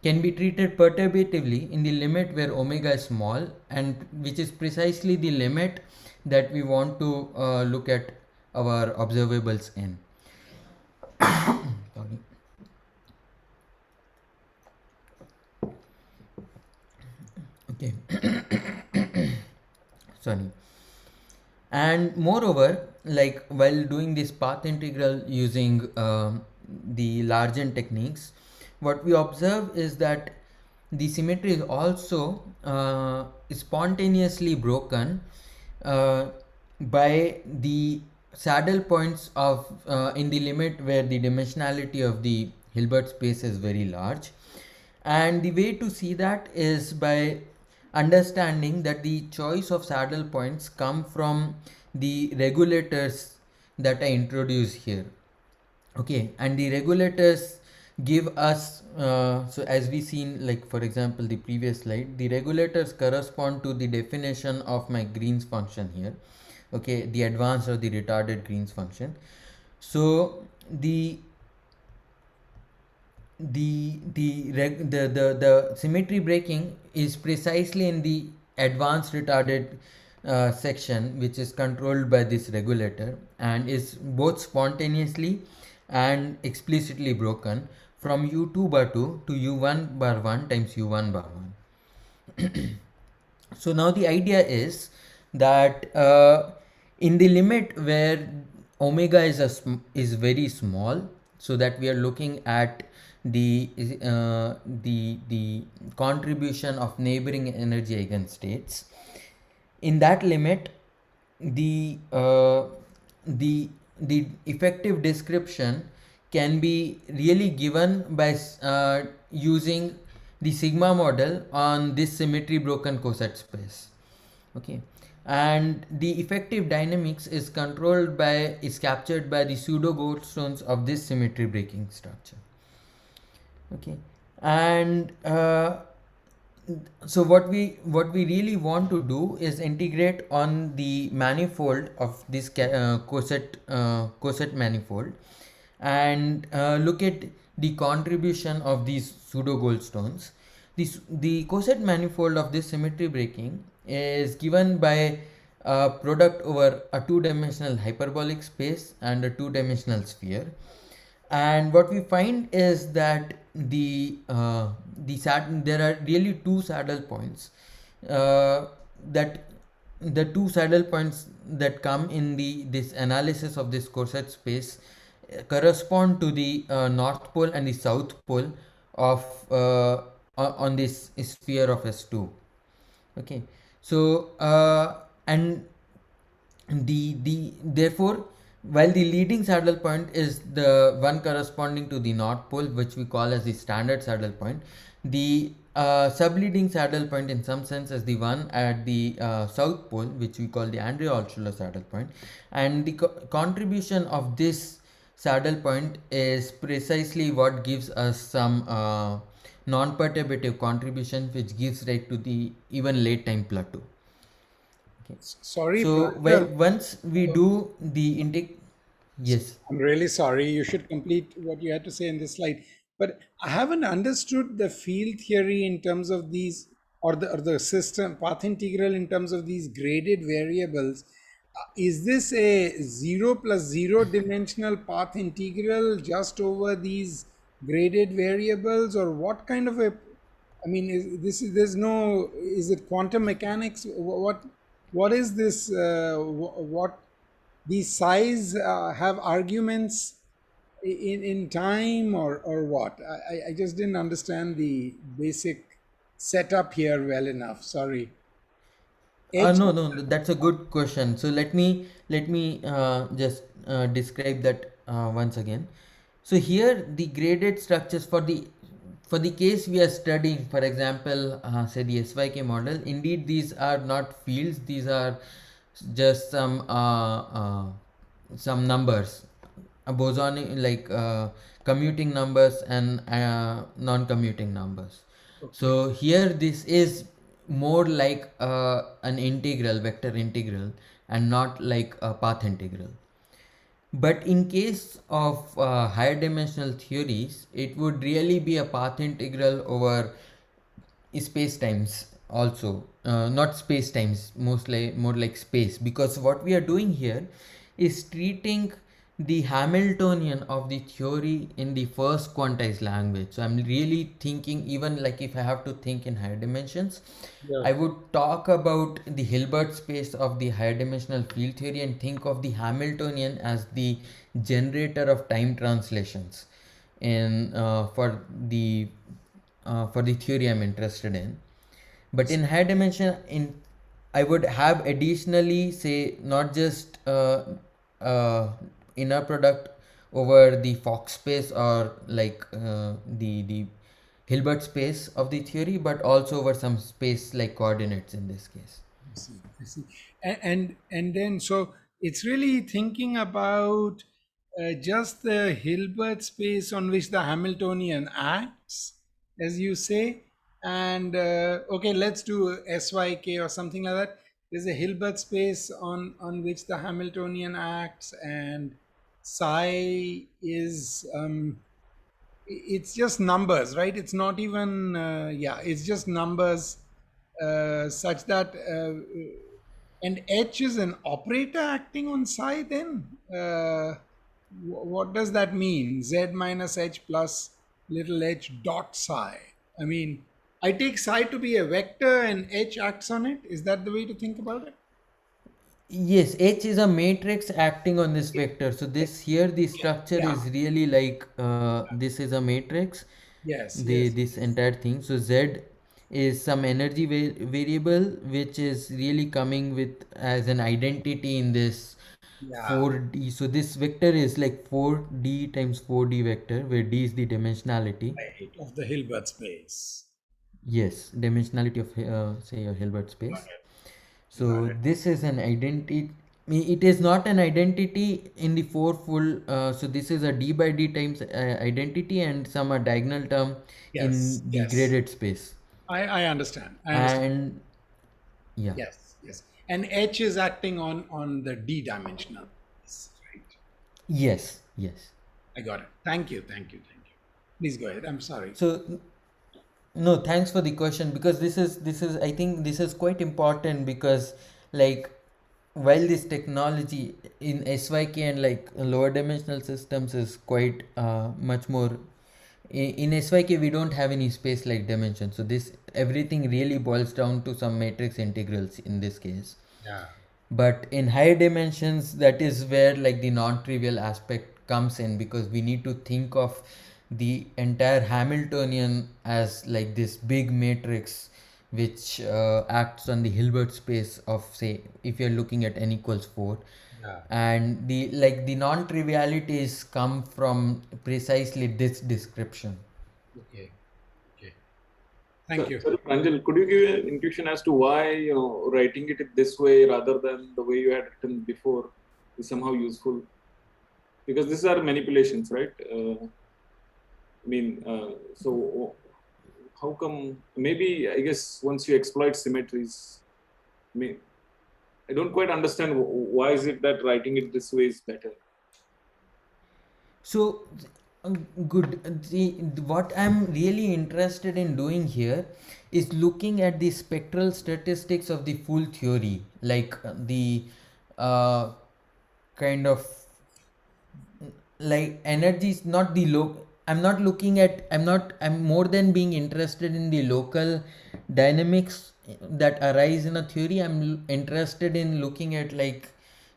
can be treated perturbatively in the limit where omega is small, and which is precisely the limit that we want to look at our observables in. Sorry. Okay. Sorry. And moreover, like while doing this path integral using the Largent techniques, what we observe is that the symmetry is also spontaneously broken by the saddle points of in the limit where the dimensionality of the Hilbert space is very large. And the way to see that is by understanding that the choice of saddle points come from the regulators that I introduced here. Okay, and the regulators give us so as we seen, like for example the previous slide, the regulators correspond to the definition of my Green's function here. Okay, the advanced or the retarded Green's function. So the symmetry breaking is precisely in the advanced retarded section, which is controlled by this regulator and is both spontaneously and explicitly broken from u2 bar 2 to u1 bar 1 times u1 bar 1. So now the idea is that in the limit where omega is very small, so that we are looking at the contribution of neighboring energy eigenstates. In that limit, the uh, the effective description can be really given by using the sigma model on this symmetry broken coset space. Okay, and the effective dynamics is captured by the pseudo goldstones of this symmetry breaking structure. Okay, and so what we really want to do is integrate on the manifold of this coset manifold, and look at the contribution of these pseudo goldstones. The coset manifold of this symmetry breaking is given by a product over a two-dimensional hyperbolic space and a two-dimensional sphere. And what we find is that there are really two saddle points, that the two saddle points that come in this analysis of this coset space correspond to the north pole and the south pole of on this sphere of S2. Okay, so and therefore, while the leading saddle point is the one corresponding to the north pole, which we call as the standard saddle point, the subleading saddle point in some sense is the one at the south pole, which we call the André-Altshuler saddle point, and the contribution of this saddle point is precisely what gives us some non-perturbative contribution, which gives rise to the even late time plateau. Okay. Sorry, So Pranjal. once we do the yes. I'm really sorry. You should complete what you had to say in this slide. But I haven't understood the field theory in terms of these, or the system path integral in terms of these graded variables. Is this a 0 plus 0 dimensional path integral just over these graded variables, or what kind of a? I mean, is it quantum mechanics? What is this? What these size have arguments in time, or what? I just didn't understand the basic setup here well enough. Sorry. No, that's a good question. So let me just describe that once again. So here the graded structures for the case we are studying, for example, say the SYK model. Indeed, these are not fields; these are just some numbers, a boson, like commuting numbers and non-commuting numbers. So here this is more like an integral, vector integral, and not like a path integral. But in case of higher dimensional theories, it would really be a path integral over space times also, not space times, mostly more like space, because what we are doing here is treating the Hamiltonian of the theory in the first quantized language. So I'm really thinking, even like if I have to think in higher dimensions, Yeah. I would talk about the Hilbert space of the higher dimensional field theory and think of the Hamiltonian as the generator of time translations in for the theory I'm interested in. But in higher dimension, I would have additionally, say, not just inner product over the Fock space, or like the Hilbert space of the theory, but also over some space like coordinates in this case. I see. I see. And then so it's really thinking about just the Hilbert space on which the Hamiltonian acts, as you say. And okay, let's do SYK or something like that. There's a Hilbert space on which the Hamiltonian acts, and psi is it's just numbers, right? It's not even it's just numbers such that and H is an operator acting on psi. Then what does that mean? Z minus H plus little h dot psi. I mean, I take psi to be a vector and H acts on it. Is that the way to think about it? Yes, H is a matrix acting on this vector. So this here the structure Yeah. is really like this is a matrix. Yes. The Yes. this entire thing. So Z is some energy variable which is really coming with as an identity in this Yeah. 4D. So this vector is like 4D times 4D vector, where D is the dimensionality. Right. Of the Hilbert space. Yes, dimensionality of say your Hilbert space. Got So it. this is an identity. It is not an identity in the four full. So this is a d by d times identity and some a diagonal term Yes. in the Yes. graded space. I understand. I understand. And yeah. Yes, yes. And H is acting on the d-dimensional piece, right? Yes. Yes. I got it. Thank you, thank you, thank you. Please go ahead. I'm sorry. So no, thanks for the question, because this is I think this is quite important, because like while this technology in SYK and like lower dimensional systems is quite much more in SYK we don't have any space like dimension, so this everything really boils down to some matrix integrals in this case. Yeah. But in higher dimensions, that is where like the non-trivial aspect comes in, because we need to think of the entire Hamiltonian as like this big matrix which acts on the Hilbert space of, say, if you're looking at n equals 4. Yeah. And the non-trivialities come from precisely this description. Okay. Okay. Thank you. Sorry, Pranjal, could you give an intuition as to why writing it this way rather than the way you had written before is somehow useful? Because these are manipulations, right? So how come? Maybe I guess once you exploit symmetries, I don't quite understand why is it that writing it this way is better. So good. What I'm really interested in doing here is looking at the spectral statistics of the full theory, like the kind of like energies, not the I'm more than being interested in the local dynamics that arise in a theory. I'm interested in looking at like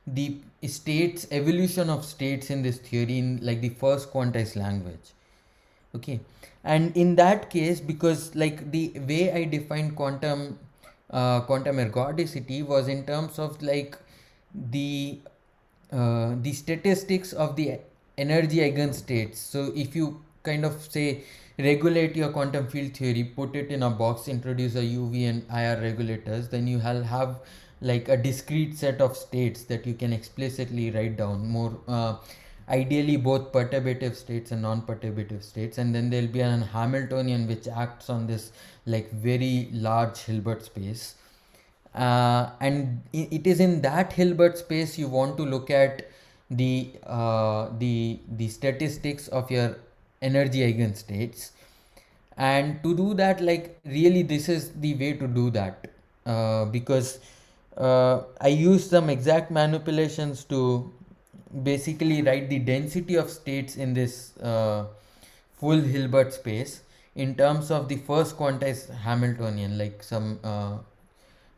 the states, evolution of states in this theory in like the first quantized language. Okay, and in that case, because like the way I defined quantum ergodicity was in terms of like the statistics of the energy eigenstates. So if you kind of say regulate your quantum field theory, put it in a box, introduce a UV and IR regulators, then you have like a discrete set of states that you can explicitly write down, more ideally both perturbative states and non-perturbative states, and then there'll be an Hamiltonian which acts on this like very large Hilbert space. And it is in that Hilbert space you want to look at the statistics of your energy eigenstates. And to do that, like really this is the way to do that, because I use some exact manipulations to basically write the density of states in this full Hilbert space in terms of the first quantized Hamiltonian, like some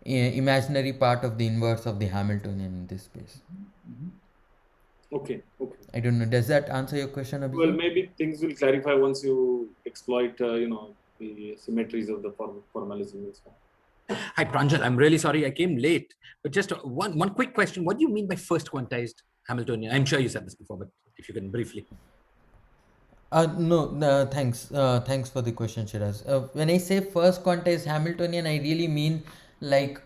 imaginary part of the inverse of the Hamiltonian in this space. Okay. I don't know. Does that answer your question, Abhijit? Well, maybe things will clarify once you exploit, the symmetries of the formalism. Hi, Pranjal. I'm really sorry I came late, but just one quick question. What do you mean by first quantized Hamiltonian? I'm sure you said this before, but if you can briefly. No, thanks. Thanks for the question, Shiraz. When I say first quantized Hamiltonian, I really mean like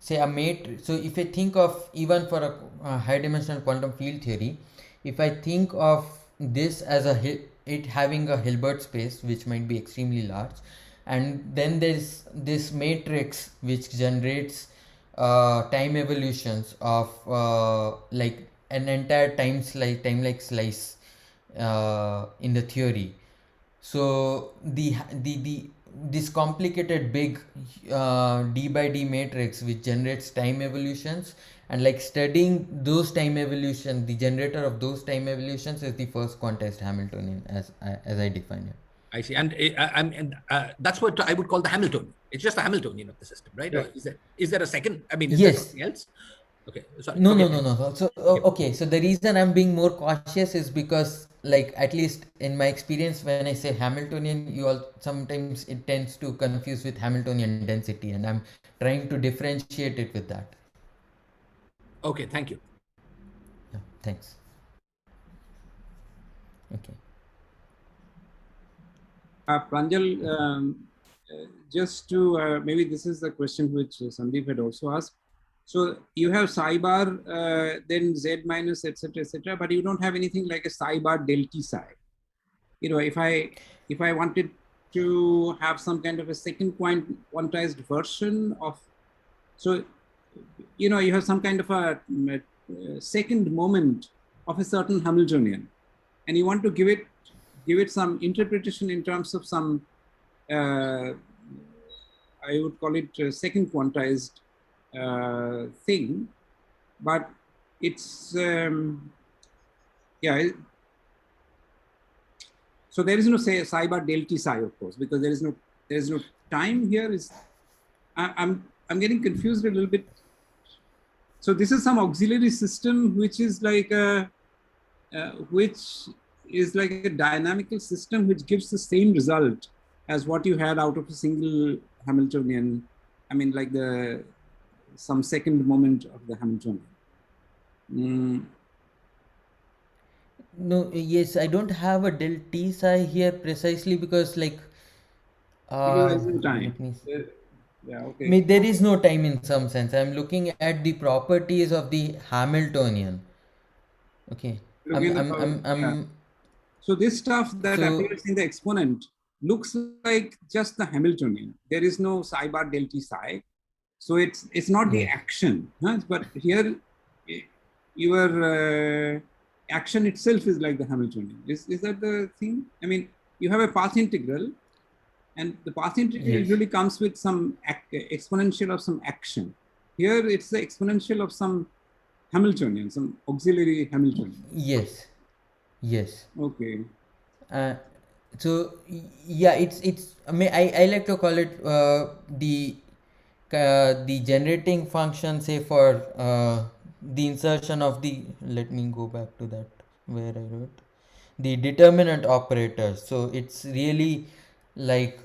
say a matrix. So if I think of even for a high-dimensional quantum field theory, if I think of this as it having a Hilbert space, which might be extremely large, and then there's this matrix which generates time evolutions of like an entire time like slice in the theory. So the this complicated big d by d matrix which generates time evolutions, and like studying those time evolutions, the generator of those time evolutions is the first quantized Hamiltonian as I define it. I see, and that's what I would call the Hamiltonian. It's just the Hamiltonian of the system, right? Yeah. Or is there a second? I mean, is there Yes. something else? Okay, sorry. No, Okay, no, no, no. So, okay. So the reason I'm being more cautious is because, like, at least in my experience, when I say Hamiltonian, you all sometimes it tends to confuse with Hamiltonian density, and I'm trying to differentiate it with that. okay, thank you. Yeah, thanks. Okay. Pranjal, just to maybe this is the question which Sandeep had also asked. So you have psi bar, then z minus, etc., but you don't have anything like a psi bar del t psi. You know, if I wanted to have some kind of a second quantized version of, so you know, you have some kind of a second moment of a certain Hamiltonian, and you want to give it some interpretation in terms of some I would call it second quantized thing, but it's yeah. So there is no say psi bar del t psi, of course, because there is no time here. I'm getting confused a little bit. So this is some auxiliary system which is like a dynamical system which gives the same result as what you had out of a single Hamiltonian. I mean, like some second moment of the Hamiltonian. No, yes, I don't have a del t psi here precisely because, like, Because there is no time. let me see. Yeah, okay. There is no time in some sense. I'm looking at the properties of the Hamiltonian. Okay. Looking at yeah. So this stuff that So appears in the exponent looks like just the Hamiltonian. There is no psi bar del t psi. So it's not the yes. action, huh? But here your action itself is like the Hamiltonian. Is that the thing? I mean, you have a path integral, and the path integral Yes. usually comes with some exponential of some action. Here it's the exponential of some Hamiltonian, some auxiliary Hamiltonian. Yes. Yes. Okay. Uh, so yeah, it's I mean I like to call it the generating function, say for the insertion of the, let me go back to that where I wrote the determinant operator. So it's really like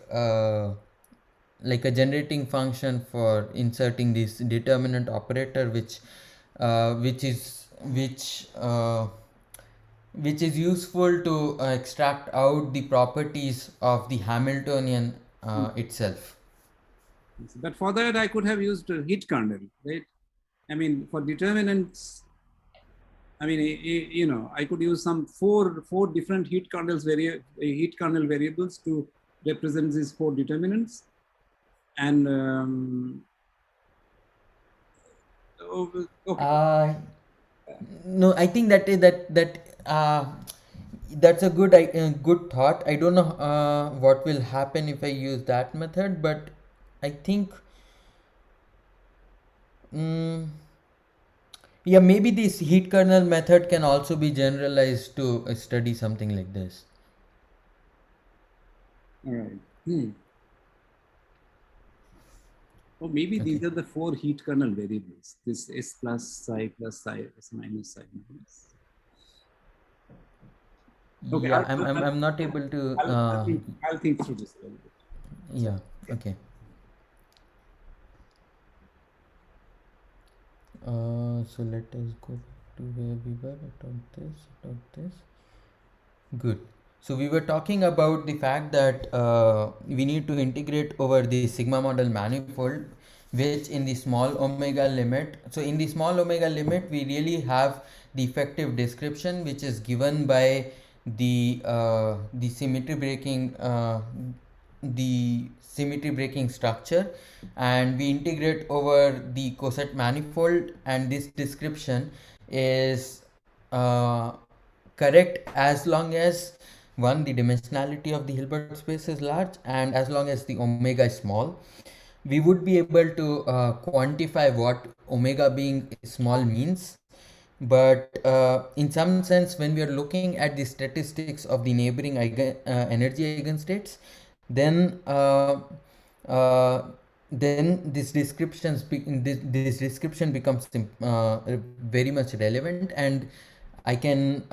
like a generating function for inserting this determinant operator, which is useful to extract out the properties of the Hamiltonian itself. But for that, I could have used heat kernel, right? I mean, for determinants, I mean, you know, I could use some four different heat kernel variables to represent these four determinants, and okay. No, I think that's a good thought. I don't know what will happen if I use that method, but I think yeah, maybe this heat kernel method can also be generalized to study something like this. All right. Or maybe these are the four heat kernel variables. This S plus psi, S minus psi minus. Okay, Yeah, I'm not able to. I'll think through this a little bit. Yeah. Okay. So let us go back to where we were. About this. Good. So we were talking about the fact that we need to integrate over the sigma model manifold, which in the small omega limit. So in the small omega limit, we really have the effective description, which is given by the symmetry breaking structure, and we integrate over the coset manifold, and this description is uh, correct as long as one, the dimensionality of the Hilbert space is large, and as long as the omega is small. We would be able to quantify what omega being small means, but in some sense, when we are looking at the statistics of the neighboring energy eigenstates, then uh, then this description becomes very much relevant, and I can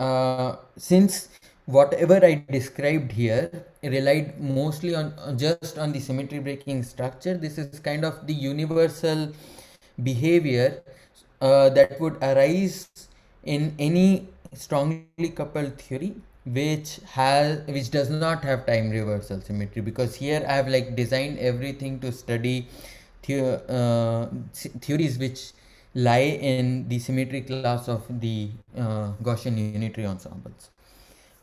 since whatever I described here relied mostly on just on the symmetry breaking structure. This is kind of the universal behavior that would arise in any strongly coupled theory which does not have time reversal symmetry, because here I have like designed everything to study theories which lie in the symmetry class of the Gaussian unitary ensembles.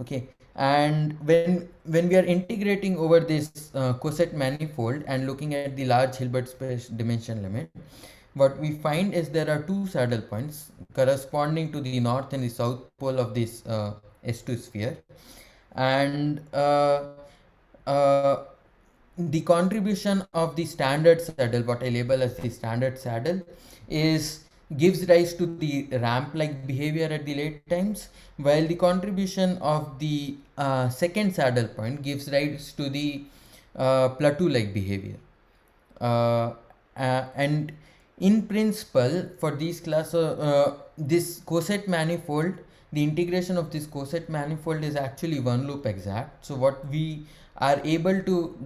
Okay, and when we are integrating over this coset manifold and looking at the large Hilbert space dimension limit, what we find is there are two saddle points corresponding to the north and the south pole of this S2 sphere, and uh, the contribution of the standard saddle, what I label as the standard saddle, is gives rise to the ramp-like behavior at the late times, while the contribution of the second saddle point gives rise to the plateau-like behavior. And in principle, for these this coset manifold, the integration of this coset manifold is actually one loop exact. So what we are able to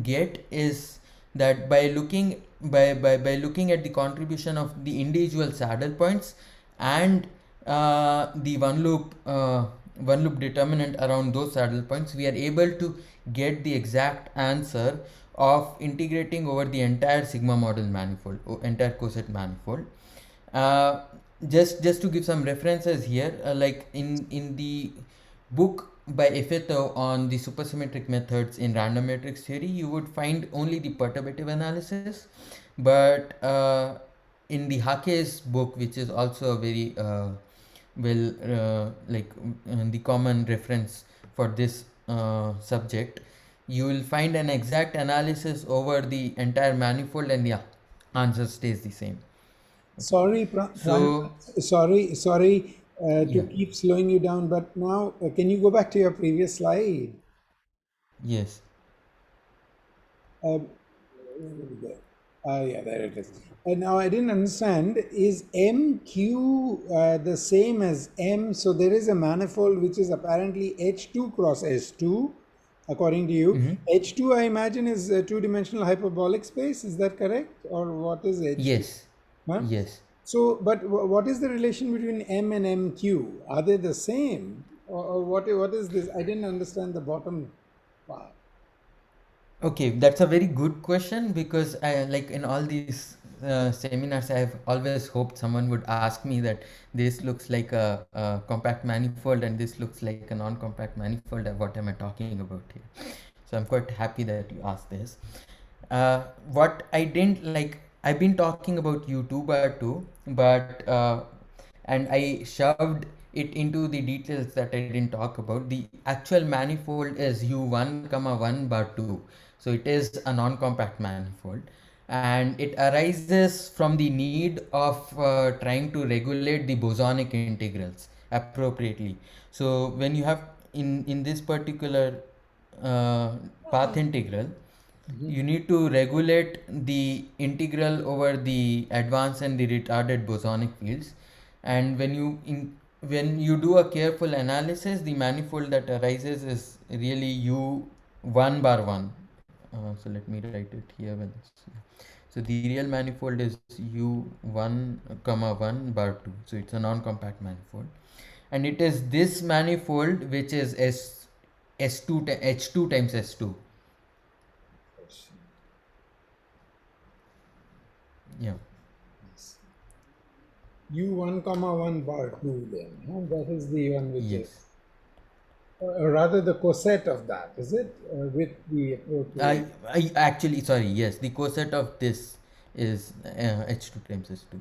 get is that by looking at the contribution of the individual saddle points and the one loop determinant around those saddle points, we are able to get the exact answer of integrating over the entire sigma model manifold, entire coset manifold. uh, just to give some references here, like in the book by Effeto on the supersymmetric methods in random matrix theory, you would find only the perturbative analysis, but in the Hake's book, which is also a very the common reference for this subject, you will find an exact analysis over the entire manifold, and the answer stays the same. Sorry, So sorry yeah, to keep slowing you down, but now can you go back to your previous slide? yes. Um, yeah, there it is. Now I didn't understand. Is MQ the same as M? So there is a manifold which is apparently H2 cross S2, according to you. H2, I imagine, is a two-dimensional hyperbolic space. Is that correct? Or what is H2? Yes. Huh? Yes. So, but what is the relation between M and MQ? Are they the same? Or what is this? I didn't understand the bottom part. Okay, that's a very good question, because I like in all these seminars, I've always hoped someone would ask me that this looks like a compact manifold and this looks like a non-compact manifold. What am I talking about here? So I'm quite happy that you asked this. What I didn't like, I've been talking about U2 bar 2, but and I shoved it into the details that I didn't talk about. The actual manifold is U1 comma 1 bar 2. So it is a non-compact manifold, and it arises from the need of trying to regulate the bosonic integrals appropriately. So when you have in this particular path integral, you need to regulate the integral over the advanced and the retarded bosonic fields, and when you do a careful analysis, the manifold that arises is really U1 bar 1. So let me write it here. So the real manifold is U1 comma 1 bar 2. So it's a non-compact manifold, and it is this manifold which is H2 times S2. Yeah. U1 comma 1 bar 2 then. Huh? That is the one which Yes. is, or rather the coset of that, is it? With the appropriate. I actually, sorry, yes, the coset of this is H2 times S2.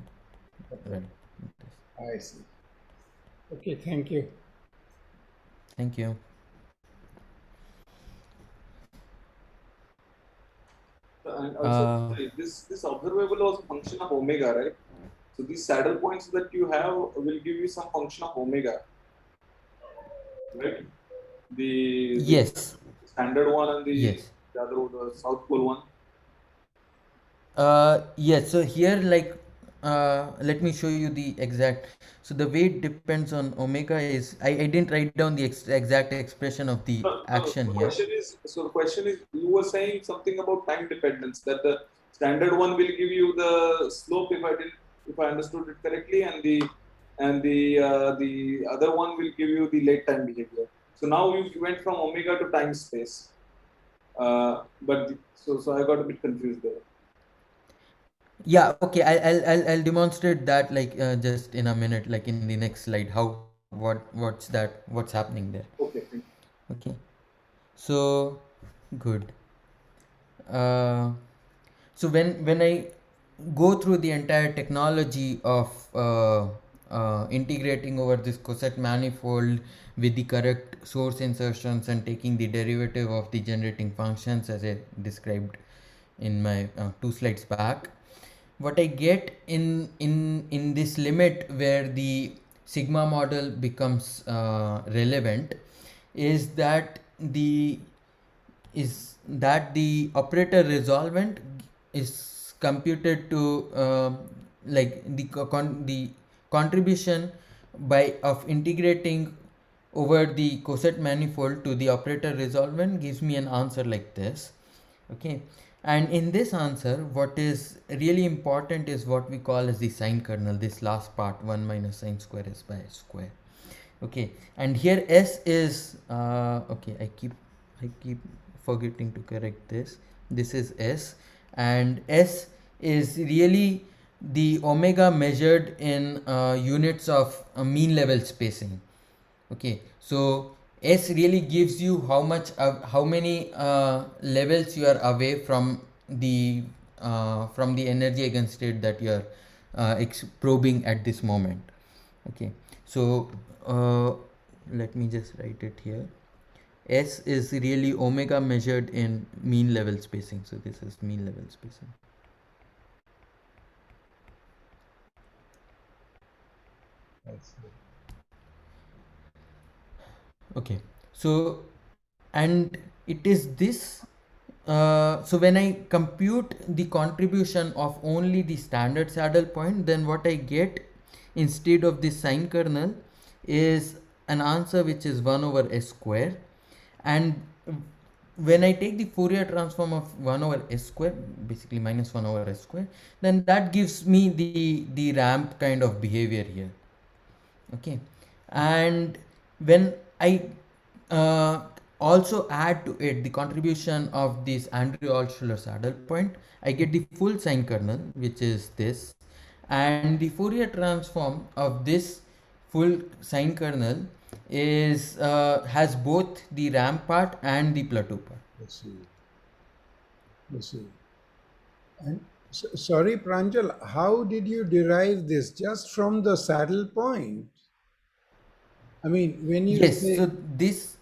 Okay. Right. I see. Okay, thank you. Thank you. And also, this observable was a function of omega, right? So these saddle points that you have will give you some function of omega, right? The Yes. standard one and Yes. the other one, the south pole one. Yes, so here, like, let me show you the exact. So the weight depends on omega is, I didn't write down the exact expression of the action here. The question is, you were saying something about time dependence, that the standard one will give you the slope, if I understood it correctly, and the other one will give you the late time behavior. So now you went from omega to time space. So I got a bit confused there. Yeah, okay, I'll demonstrate that, like, just in a minute, like in the next slide, how what's happening there. Okay. Okay, so good. Uh, so when I go through the entire technology of integrating over this coset manifold with the correct source insertions and taking the derivative of the generating functions as I described in my 2 slides back, what I get in this limit where the sigma model becomes relevant is that the operator resolvent is computed to like the contribution by of integrating over the coset manifold to the operator resolvent gives me an answer like this. Okay, and in this answer what is really important is what we call as the sine kernel, this last part, 1 minus sine square s by s square. Okay, and here s is okay, I keep forgetting to correct this is s, and s is really the omega measured in units of mean level spacing. Okay, so s really gives you how many levels you are away from the energy eigenstate that you are probing at this moment. Okay, so let me just write it here. S is really omega measured in mean level spacing, so this is mean level spacing. Okay, so and it is this so when I compute the contribution of only the standard saddle point, then what I get instead of the sine kernel is an answer which is 1 over s square, and when I take the Fourier transform of 1 over s square, basically minus 1 over s square, then that gives me the ramp kind of behavior here. Okay, and when I also add to it the contribution of this Andrew Altshuler saddle point, I get the full sine kernel, which is this, and the Fourier transform of this full sine kernel is has both the ramp part and the plateau part. I see. And sorry, Pranjal, how did you derive this? Just from the saddle point? I mean, when you Yes, say... so this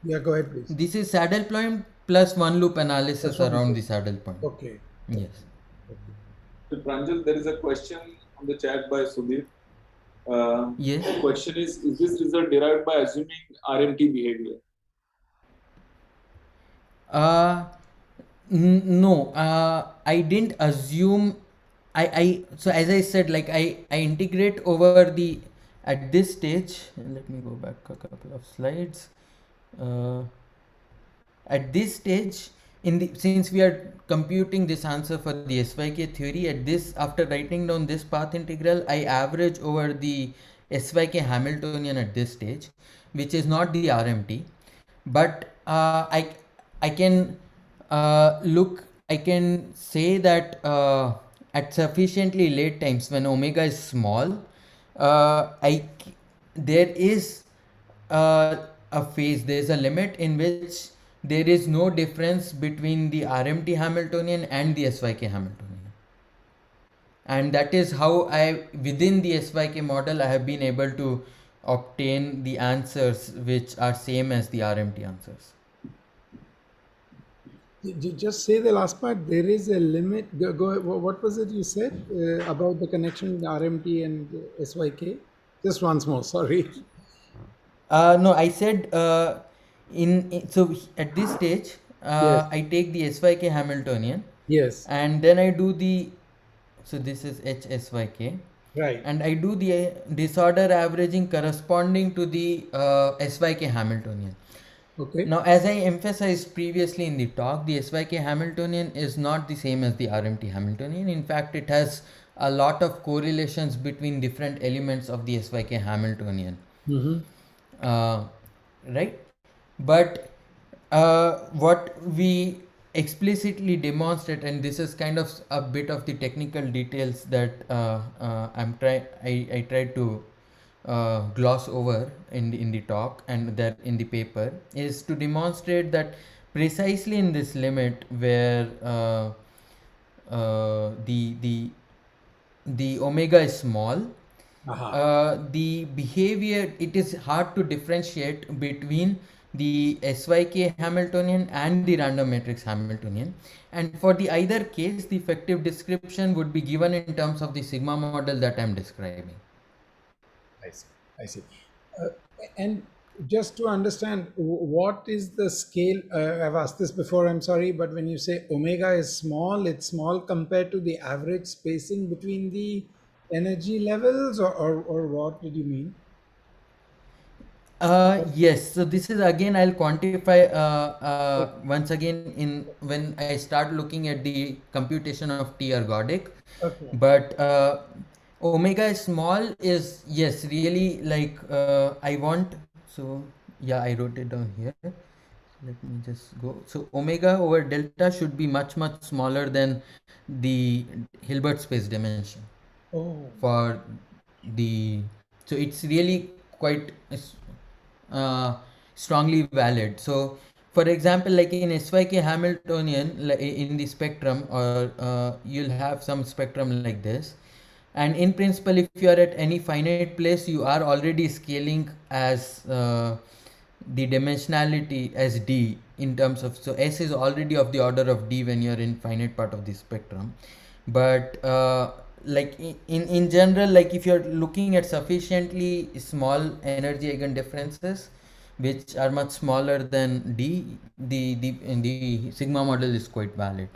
Yeah, go ahead, please. this is saddle point plus one loop analysis around the saddle point. Okay. Yes. So Pranjal, there is a question on the chat by Sudhir. Yes. The question is this result derived by assuming RMT behavior? No, I didn't assume. So as I said, like I integrate over the at this stage. Let me go back a couple of slides. At this stage, since we are computing this answer for the SYK theory, at this, after writing down this path integral, I average over the SYK Hamiltonian at this stage, which is not the RMT, but I can I can say that at sufficiently late times when omega is small, there is a phase, there is a limit in which there is no difference between the RMT Hamiltonian and the SYK Hamiltonian. And that is how within the SYK model, I have been able to obtain the answers which are same as the RMT answers. Just say the last part. There is a limit. What was it you said about the connection with RMT and SYK? Just once more. Sorry. No, I said so at this stage, Yes. I take the SYK Hamiltonian, Yes. and then I do so this is HSYK, Right. and I do the disorder averaging corresponding to the SYK Hamiltonian. Okay. Now, as I emphasized previously in the talk, the SYK Hamiltonian is not the same as the RMT Hamiltonian. In fact, it has a lot of correlations between different elements of the SYK Hamiltonian. Right? But what we explicitly demonstrate, and this is kind of a bit of the technical details that I tried to gloss over in the talk and that in the paper, is to demonstrate that precisely in this limit where the omega is small, the behavior, it is hard to differentiate between the SYK Hamiltonian and the random matrix Hamiltonian, and for the either case the effective description would be given in terms of the sigma model that I'm describing. I see. And just to understand, what is the scale? I've asked this before, I'm sorry, but when you say omega is small, it's small compared to the average spacing between the energy levels, or what did you mean? Yes, so this is again, I'll quantify once again in when I start looking at the computation of T ergodic. Okay. But omega is small is, yes, really, like I want, so yeah, I wrote it down here. Let me just go. So omega over delta should be much smaller than the Hilbert space dimension. For the, so it's really quite strongly valid. So for example, like in SYK Hamiltonian, in the spectrum, or you'll have some spectrum like this, and in principle, if you are at any finite place, you are already scaling as the dimensionality as d in terms of, so S is already of the order of d when you're in finite part of the spectrum. But like in general, like if you're looking at sufficiently small energy eigen differences which are much smaller than d, the sigma model is quite valid.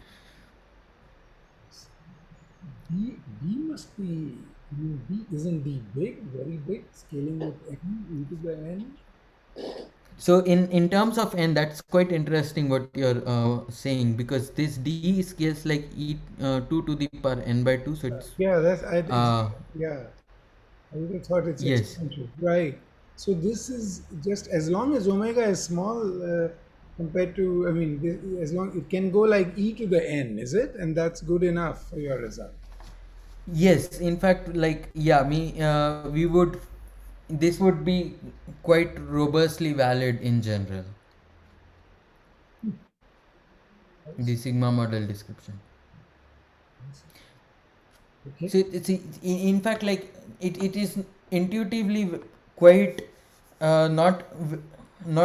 D must be, D isn't D big, very big, scaling with n e to the n? So in terms of n, that's quite interesting what you're saying, because this d scales like 2 to the power n by 2, so it's yeah, yeah, I would have thought it's yes, exponential, right? So this is just as long as omega is small compared to, I mean, as long it can go like e to the n, is it? And that's good enough for your result. yes, in fact, like yeah, we would, this would be quite robustly valid in general, the sigma model description. Okay. So it's in fact, like it is intuitively quite not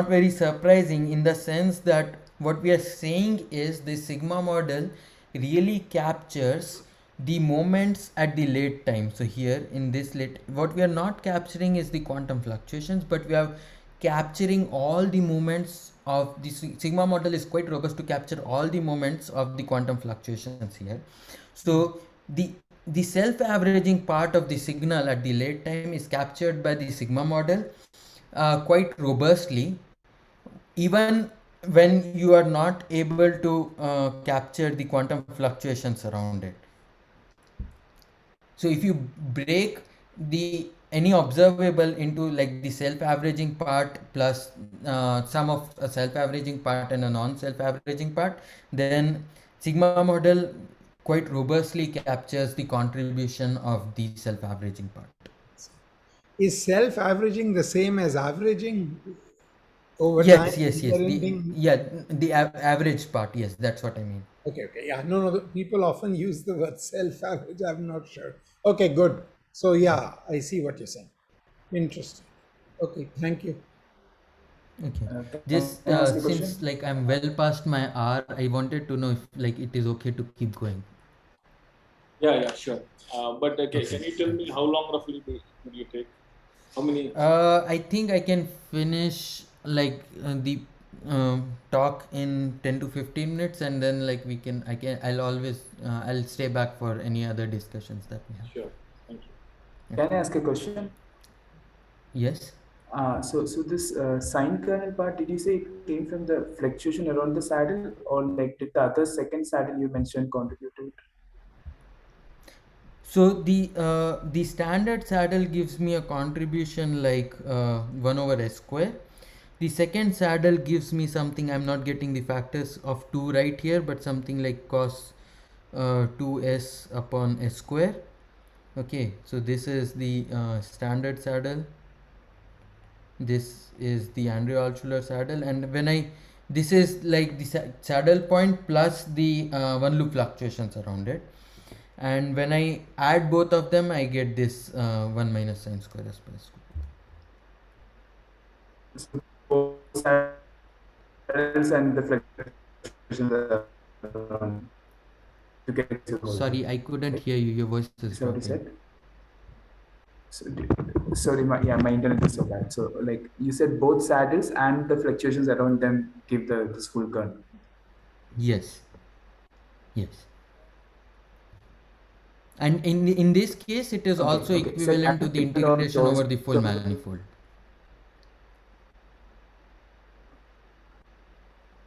very surprising, in the sense that what we are saying is the sigma model really captures the moments at the late time. So here in this late, what we are not capturing is the quantum fluctuations, but we are capturing all the moments of the sigma model is quite robust to capture all the moments of the quantum fluctuations here. So the self-averaging part of the signal at the late time is captured by the sigma model quite robustly, even when you are not able to capture the quantum fluctuations around it. So if you break the any observable into like the self-averaging part plus sum of a self-averaging part and a non-self-averaging part, then sigma model quite robustly captures the contribution of the self-averaging part. Is self-averaging the same as averaging over Yes, time? yes, Is yes. there The anything? yeah, the average part. Yes, that's what I mean. Okay, okay. Yeah, no, no. People often use the word self-average. I'm not sure. Okay, good. So, yeah, I see what you're saying. Interesting. Okay, thank you. Okay. Can Just I ask a question? since like I'm well past my hour, I wanted to know if like it is okay to keep going. Yeah, sure. But okay, Okay. can you tell me how long roughly would you take? How many? I think I can finish like the talk in 10 to 15 minutes, and then like I'll always I'll stay back for any other discussions that we have. Sure. Thank you. Can I ask a question? Yes. So this sine kernel part, did you say it came from the fluctuation around the saddle, or like did the other second saddle you mentioned contribute to it? So the standard saddle gives me a contribution like 1 over s square. The second saddle gives me something, I'm not getting the factors of 2 right here, but something like cos 2s upon s square. Okay, so this is the standard saddle. This is the Andrew-Altshuler saddle, and when I this is like the saddle point plus the one loop fluctuations around it, and when I add both of them, I get this 1 minus sine square s plus square. So both saddles and the fluctuations around to get the whole Sorry, thing. I couldn't hear you. Your voice is Is that what you dropping. said? Sorry, my internet is so bad. So like you said, both saddles and the fluctuations around them give this full kernel. Yes. Yes. And in this case, it is also Okay. So equivalent to the integration over the full of manifold.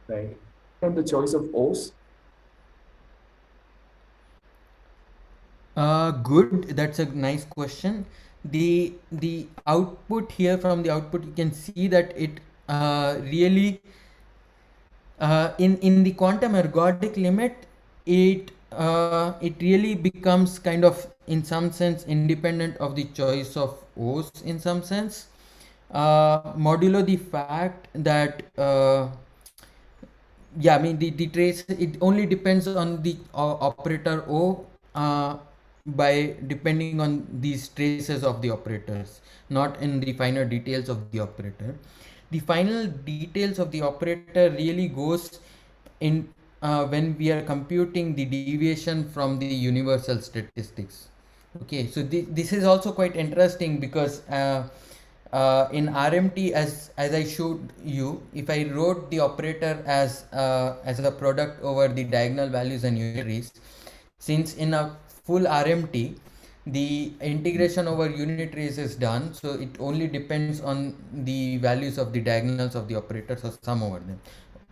right from the choice of O's. Good. That's a nice question. The output here, from the output you can see that it really in the quantum ergodic limit, it really becomes kind of in some sense independent of the choice of O's in some sense, modulo the fact that yeah, I mean the trace, it only depends on the operator O by depending on these traces of the operators, not in the finer details of the operator. The final details of the operator really goes in when we are computing the deviation from the universal statistics. Okay, so this is also quite interesting because in RMT, as I showed you, if I wrote the operator as a product over the diagonal values and unitaries, since in a full RMT the integration over unitaries is done, so it only depends on the values of the diagonals of the operators or sum over them,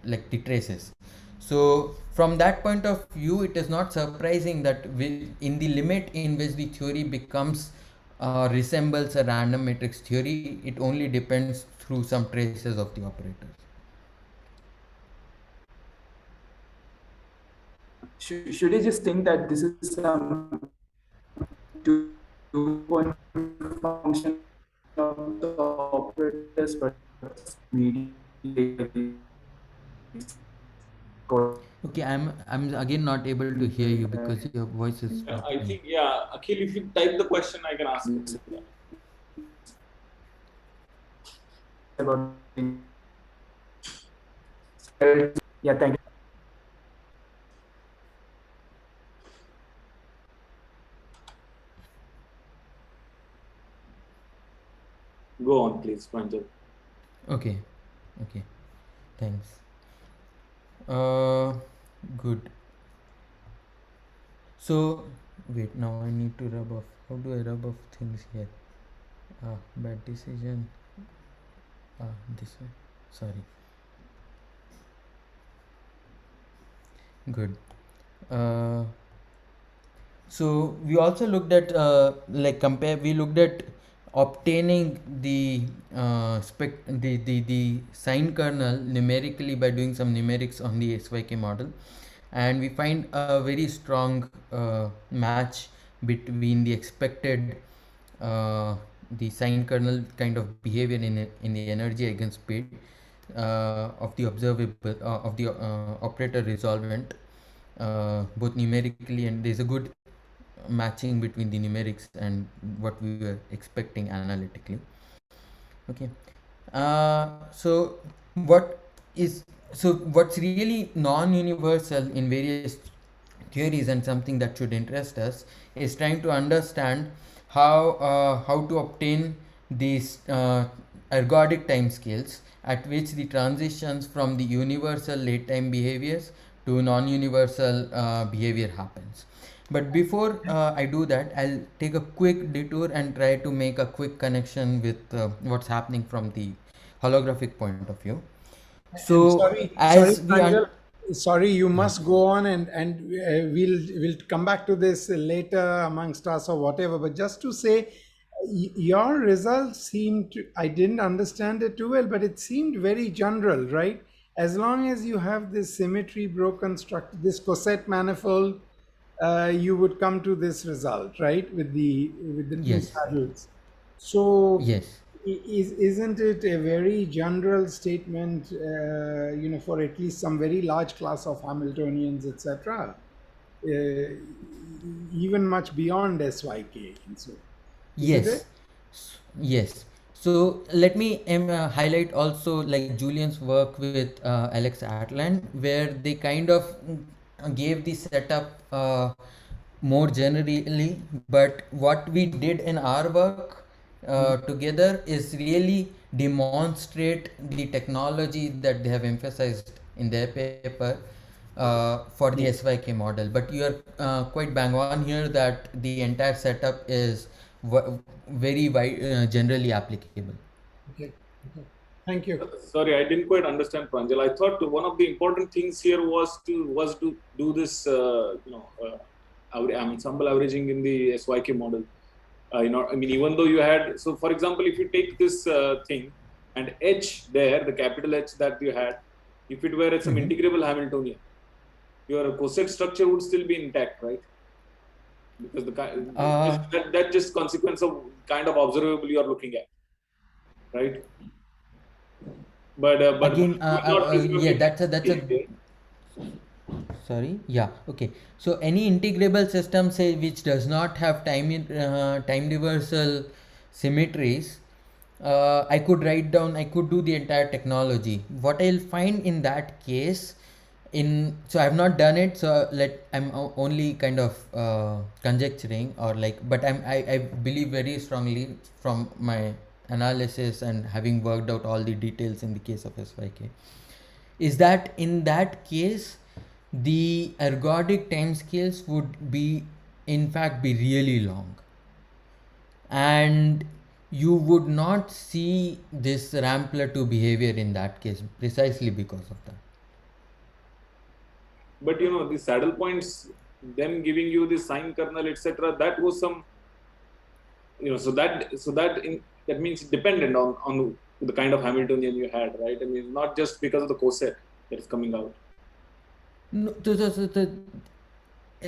like the traces. So from that point of view, it is not surprising that in the limit in which the theory becomes resembles a random matrix theory, it only depends through some traces of the operators. Should I just think that this is some two-point function of the operators, but mediately Okay, I'm again not able to hear you because your voice is I dropping. think, yeah, Akhil, if you type the question, I can ask it. about yeah, thank you. Go on, please, Pranjal. Okay, thanks. Good. So wait, now I need to rub off. How do I rub off things here? Bad decision. This way. Sorry. Good. Uh, so we also looked at like compare. We looked at obtaining the the sine kernel numerically by doing some numerics on the SYK model, and we find a very strong match between the expected the sine kernel kind of behavior in the energy against speed of the observable of the operator resolvent, both numerically, and there's a good matching between the numerics and what we were expecting analytically. Okay. So what is what's really non-universal in various theories, and something that should interest us, is trying to understand how to obtain these ergodic time scales at which the transitions from the universal late time behaviors to non-universal behavior happens. But before I do that, I'll take a quick detour and try to make a quick connection with what's happening from the holographic point of view. And So sorry, as we Pranjal, sorry, you must go on, and we'll come back to this later amongst us or whatever. But just to say, your results seemed to, I didn't understand it too well, but it seemed very general, right? As long as you have this symmetry broken structure, this coset manifold, you would come to this result, right? With the two yes, saddles. So yes. isn't it a very general statement, for at least some very large class of Hamiltonians, etc., even much beyond SYK and so, isn't it? Yes, yes. So let me highlight also like Julian's work with Alex Atland, where they kind of gave the setup more generally, but what we did in our work together is really demonstrate the technology that they have emphasized in their paper for the SYK model. But you are quite bang on here that the entire setup is very wide, generally applicable. Okay. Okay. Thank you. Sorry, I didn't quite understand, Pranjal. I thought one of the important things here was to do this, ensemble averaging in the SYK model. I mean, even though you had, so for example, if you take this thing and H there, the capital H that you had, if it were some integrable Hamiltonian, your coset structure would still be intact, right? Because that just consequence of kind of observable you are looking at, right? But Again, yeah, that's a okay. sorry, yeah, okay. So any integrable system, say, which does not have time reversal symmetries, I could I could do the entire technology. What I'll find in that case, so I've not done it, so I'm only kind of conjecturing, or like, but I believe very strongly from my analysis and having worked out all the details in the case of SYK, is that in that case the ergodic timescales would be in fact be really long, and you would not see this ramp plateau behavior in that case, precisely because of that. But the saddle points, them giving you the sine kernel, etc., that was some, that means dependent on the kind of Hamiltonian you had, right? I mean, not just because of the coset that is coming out. No,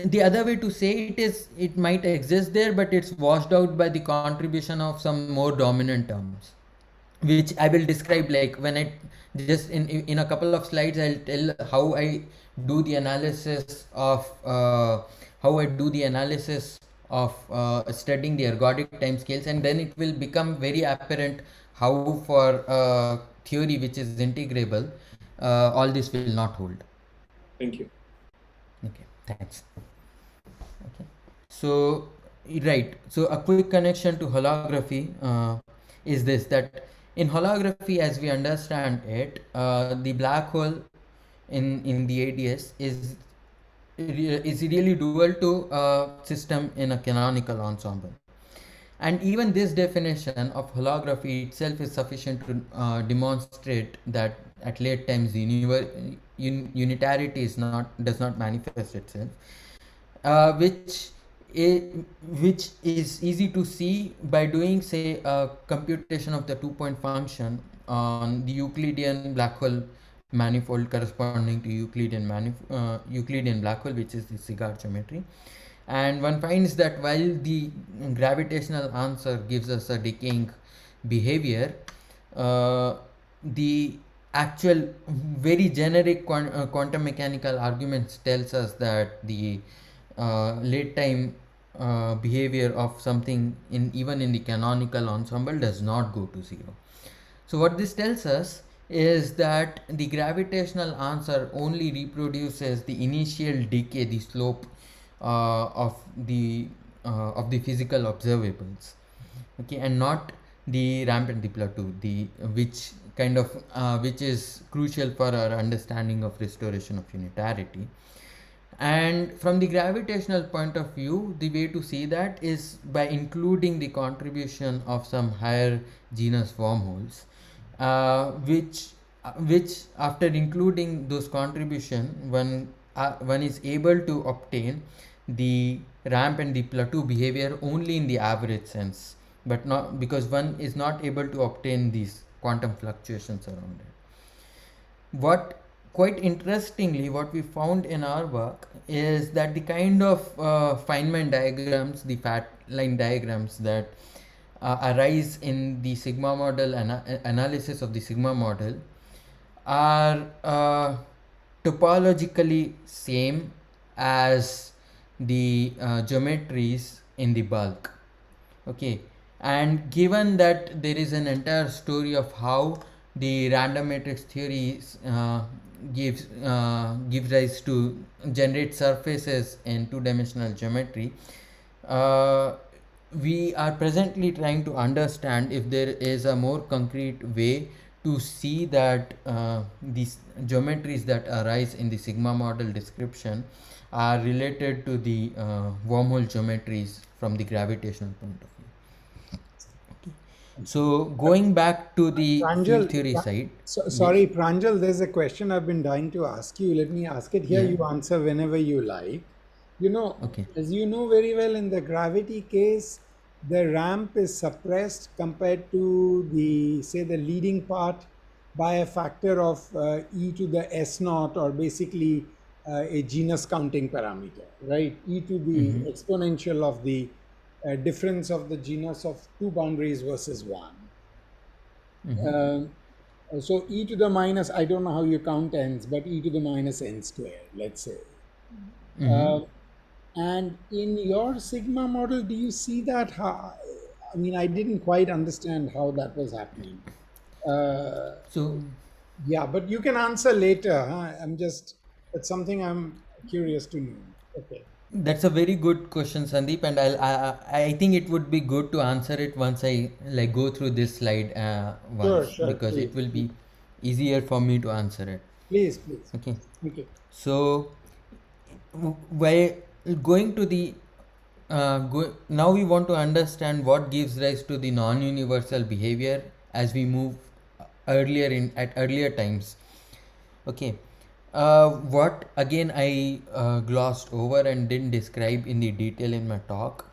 the other way to say it is, it might exist there, but it's washed out by the contribution of some more dominant terms, which I will describe, like when I just in a couple of slides I'll tell how I do the analysis of studying the ergodic timescales, and then it will become very apparent how for theory which is integrable all this will not hold. Thank you. Okay, thanks. Okay, so right, so a quick connection to holography is this, that in holography, as we understand it, the black hole in the ADS is really dual to a system in a canonical ensemble. And even this definition of holography itself is sufficient to demonstrate that at late times the unitarity does not manifest itself, which which is easy to see by doing, say, a computation of the 2-point function on the Euclidean black hole manifold corresponding to Euclidean black hole, which is the cigar geometry. And one finds that while the gravitational answer gives us a decaying behavior, the actual very generic quantum mechanical arguments tells us that the late time behavior of something even in the canonical ensemble does not go to zero. So what this tells us is that the gravitational answer only reproduces the initial decay, the slope of the physical observables, okay, and not the ramp and the plateau, which is crucial for our understanding of restoration of unitarity. And from the gravitational point of view, the way to see that is by including the contribution of some higher genus wormholes, which after including those contribution, one is able to obtain the ramp and the plateau behavior only in the average sense, but not because one is not able to obtain these quantum fluctuations around it. What quite interestingly, what we found in our work is that the kind of Feynman diagrams, the fat line diagrams that arise in the sigma model analysis of the sigma model are topologically same as the geometries in the bulk. Okay, and given that there is an entire story of how the random matrix theory gives rise to generate surfaces in two-dimensional geometry, we are presently trying to understand if there is a more concrete way to see that these geometries that arise in the sigma model description are related to the wormhole geometries from the gravitational point of view. Okay. So going back to the field theory side. Sorry, Pranjal, there's a question I've been dying to ask you. Let me ask it here. Yeah. You answer whenever you like. You know, Okay. as you know very well, in the gravity case, the ramp is suppressed compared to the, say, the leading part by a factor of e to the s naught, or basically a genus counting parameter, right? E to the exponential of the difference of the genus of two boundaries versus one. So e to the minus, I don't know how you count n's, but e to the minus n squared, let's say. And in your sigma model, do you see that? I mean, I didn't quite understand how that was happening. So yeah, but you can answer later. Huh? That's something I'm curious to know. Okay. that's a very good question, Sandeep, and I think it would be good to answer it once I like go through this slide once, Sure, because please, it will be easier for me to answer it. Please. Okay. Okay. So by going to the now we want to understand what gives rise to the non-universal behavior as we move at earlier times. Okay. What again I glossed over and didn't describe in the detail in my talk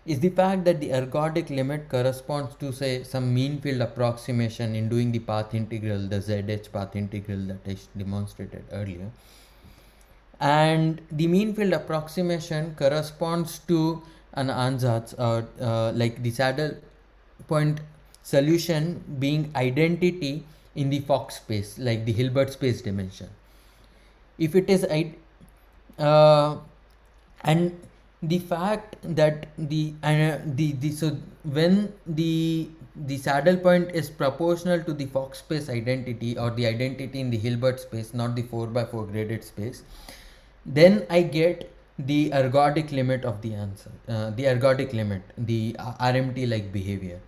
is the fact that the ergodic limit corresponds to, say, some mean field approximation in doing the path integral, the ZH path integral that I demonstrated earlier. And the mean field approximation corresponds to an ansatz, or like the saddle point solution being identity in the Fock space, like the Hilbert space dimension. If it is and the fact that so when the saddle point is proportional to the Fock space identity, or the identity in the Hilbert space, not the 4x4 graded space, then I get the ergodic limit of the answer, the ergodic limit, the RMT like behavior.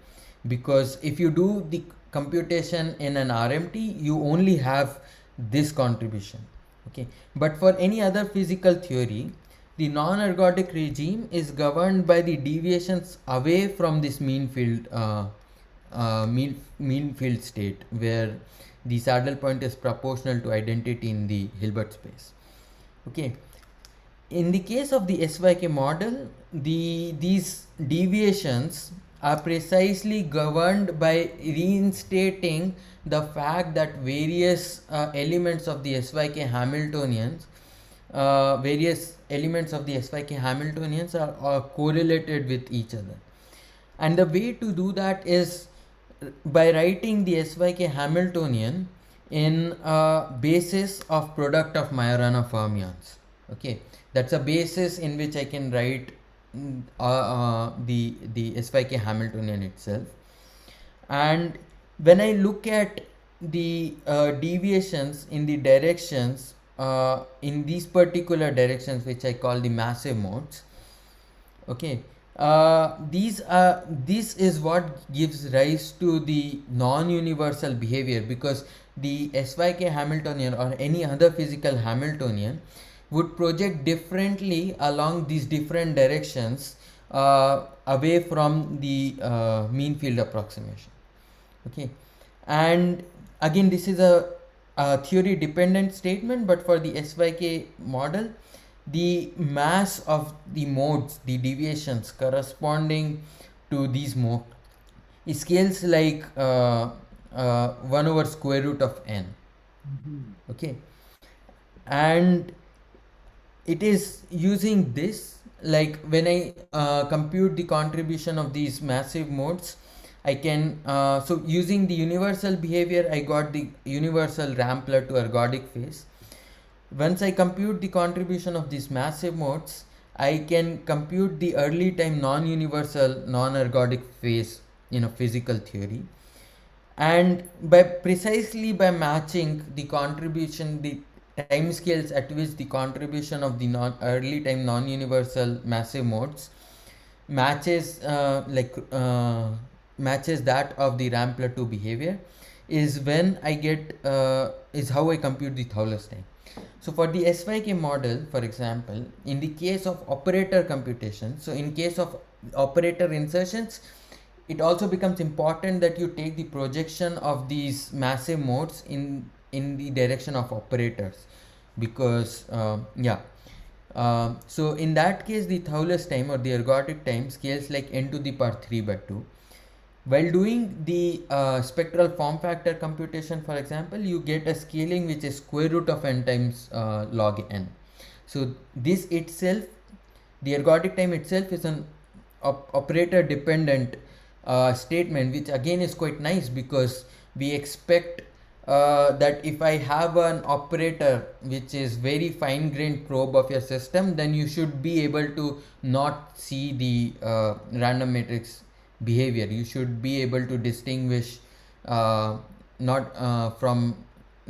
Because if you do the computation in an RMT, you only have this contribution. Okay, but for any other physical theory, the non-ergodic regime is governed by the deviations away from this mean field mean field state, where the saddle point is proportional to identity in the Hilbert space. Okay, in the case of the SYK model, these deviations are precisely governed by reinstating the fact that various elements of the SYK Hamiltonians, are correlated with each other. And the way to do that is by writing the SYK Hamiltonian in a basis of product of Majorana fermions. Okay, that's a basis in which I can write the SYK Hamiltonian itself. And when I look at the deviations in the directions, in these particular directions which I call the massive modes, okay, this is what gives rise to the non-universal behavior, because the SYK Hamiltonian or any other physical Hamiltonian would project differently along these different directions away from the mean field approximation. Okay, and again, this is a theory dependent statement, but for the SYK model, the mass of the modes, the deviations corresponding to these modes, it scales like 1 over square root of n. Okay, and it is using this, like when I compute the contribution of these massive modes, I can so using the universal behavior, I got the universal Rampler to ergodic phase. Once I compute the contribution of these massive modes, I can compute the early time non-universal non-ergodic phase in a physical theory. And precisely by matching the contribution, the time scales at which the contribution of the early time non-universal massive modes matches matches that of the Rampler 2 behavior, is when I get is how I compute the Thouless time. So for the SYK model, for example, in the case of operator computation, so in case of operator insertions, it also becomes important that you take the projection of these massive modes in the direction of operators, because so in that case, the Thouless time or the ergodic time scales like n to the power 3/2. While doing the spectral form factor computation, for example, you get a scaling which is square root of n times log n. So this itself, the ergodic time itself, is an operator dependent statement, which again is quite nice, because we expect that if I have an operator which is very fine-grained probe of your system, then you should be able to not see the random matrix behavior. You should be able to distinguish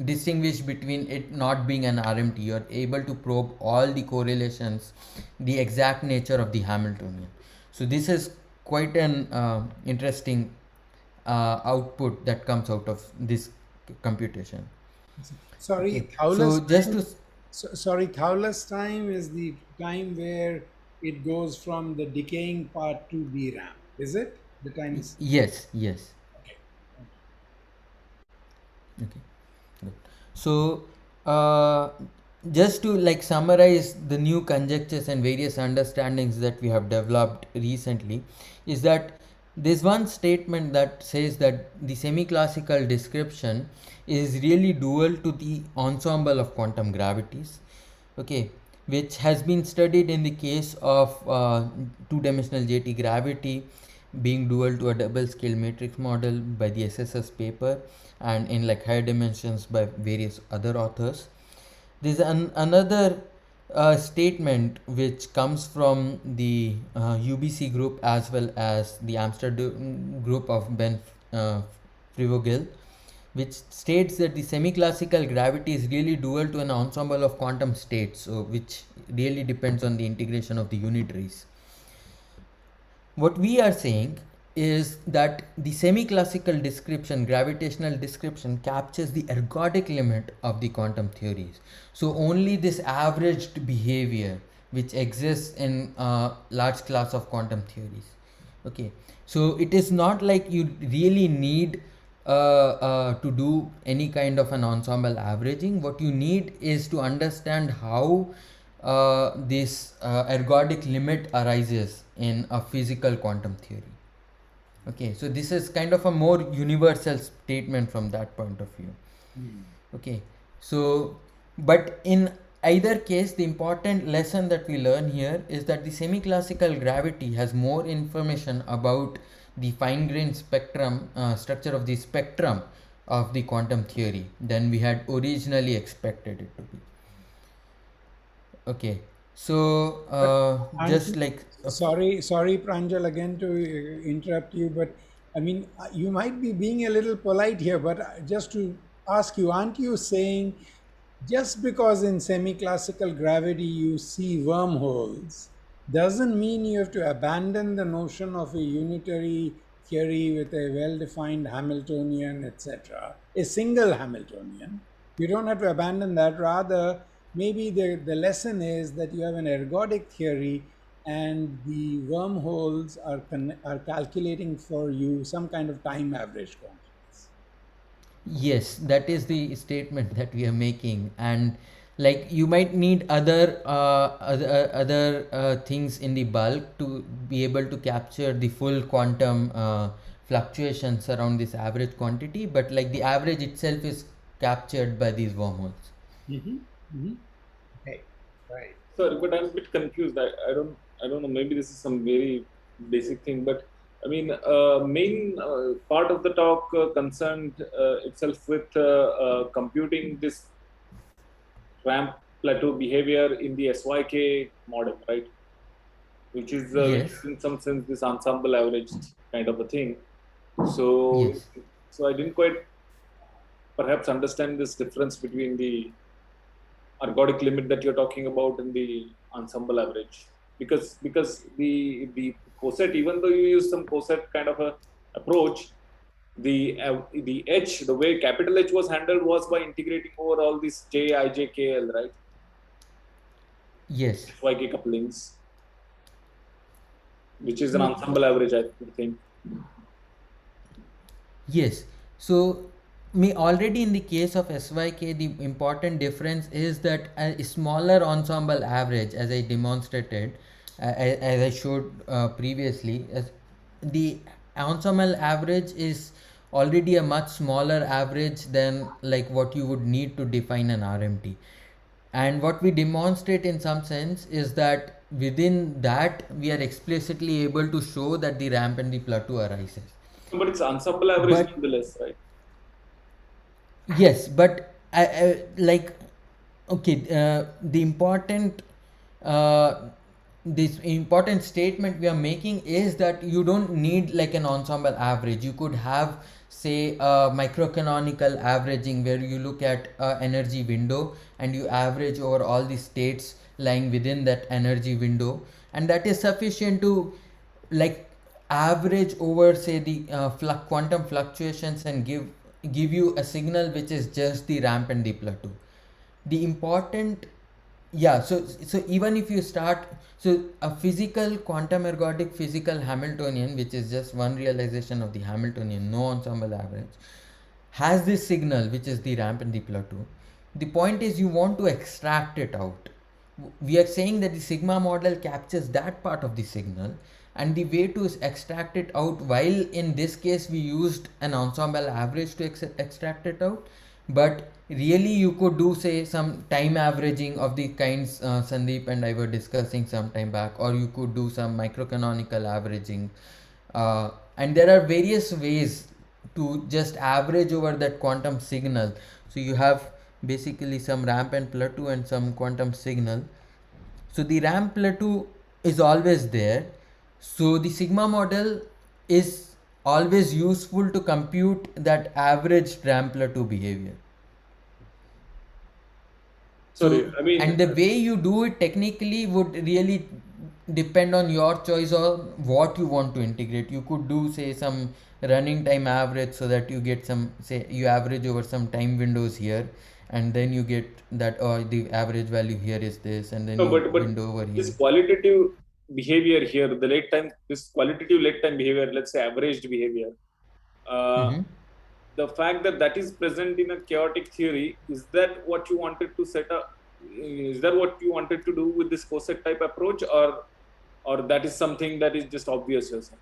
distinguish between it not being an RMT. You are able to probe all the correlations, the exact nature of the Hamiltonian. So this is quite an interesting output that comes out of this computation. Sorry, Okay. Thouless So just time, to sorry, Thouless time is the time where it goes from the decaying part to VRAM. Is it? The time is yes. okay. Okay, good. So just to like summarize the new conjectures and various understandings that we have developed recently, is that there's one statement that says that the semi-classical description is really dual to the ensemble of quantum gravities, okay, which has been studied in the case of two-dimensional JT gravity being dual to a double scale matrix model by the SSS paper, and in like higher dimensions by various other authors. There's another statement which comes from the UBC group as well as the Amsterdam group of Ben Frivogel, which states that the semi-classical gravity is really dual to an ensemble of quantum states, so which really depends on the integration of the unitaries. What we are saying is that the semi-classical description, gravitational description, captures the ergodic limit of the quantum theories. So only this averaged behavior which exists in a large class of quantum theories. Okay, so it is not like you really need to do any kind of an ensemble averaging. What you need is to understand how this ergodic limit arises in a physical quantum theory. Okay, so this is kind of a more universal statement from that point of view. Okay, so but in either case, the important lesson that we learn here is that the semi-classical gravity has more information about the fine-grained spectrum structure of the spectrum of the quantum theory than we had originally expected it to be. Okay, so just like Sorry, Pranjal, again to interrupt you, but I mean, you might be being a little polite here, but just to ask you, aren't you saying just because in semi-classical gravity you see wormholes doesn't mean you have to abandon the notion of a unitary theory with a well-defined Hamiltonian, etc., a single Hamiltonian? You don't have to abandon that. Rather, maybe the lesson is that you have an ergodic theory and the wormholes are calculating for you some kind of time average quantities. yes, that is the statement that we are making, and like you might need other things in the bulk to be able to capture the full quantum fluctuations around this average quantity, but like the average itself is captured by these wormholes. Okay, right. Sorry, but I'm a bit confused. I don't know. Maybe this is some very basic thing, but I mean, main part of the talk concerned itself with computing this ramp plateau behavior in the SYK model, right? Which is Yes, in some sense this ensemble averaged kind of a thing. So, yes, so I didn't quite perhaps understand this difference between the ergodic limit that you're talking about and the ensemble average, because the coset, even though you use some coset kind of a approach, the H, the way capital H was handled was by integrating over all these J, I, J, K, L, right? yes, YK couplings, which is an No, ensemble average, I think. yes. So, me already in the case of SYK, the important difference is that a smaller ensemble average, as I demonstrated, as I showed previously, as the ensemble average is already a much smaller average than like what you would need to define an RMT. And what we demonstrate in some sense is that within that we are explicitly able to show that the ramp and the plateau arises. But it's ensemble average But nonetheless, right? yes, but I like okay. The important uh, this important statement we are making is that you don't need like an ensemble average. You could have say microcanonical averaging where you look at energy window and you average over all the states lying within that energy window, and that is sufficient to like average over say the quantum fluctuations and give you a signal which is just the ramp and the plateau. The important, yeah, so even if you start, so a physical quantum ergodic physical Hamiltonian, which is just one realization of the Hamiltonian, no ensemble average, has this signal which is the ramp and the plateau. The point is you want to extract it out. We are saying that the sigma model captures that part of the signal, and the way to extract it out, while in this case we used an ensemble average to extract it out, but really you could do say some time averaging of the kinds Sandeep and I were discussing some time back, or you could do some microcanonical averaging, and there are various ways to just average over that quantum signal. So you have basically some ramp and plateau and some quantum signal. So the ramp plateau is always there. So the sigma model is always useful to compute that average ramp plateau behavior. Sorry, So, I mean, and the way you do it technically would really depend on your choice or what you want to integrate. You could do, say, some running time average so that you get some, say, you average over some time windows here, and then you get that, or the average value here is this, and then no, you but window over this here. qualitative behavior here, the late time, this qualitative late time behavior, let's say averaged behavior, uh, Mm-hmm. the fact that that is present in a chaotic theory, is that what you wanted to set up? Is that what you wanted to do with this coset type approach, or that is something that is just obvious yourself?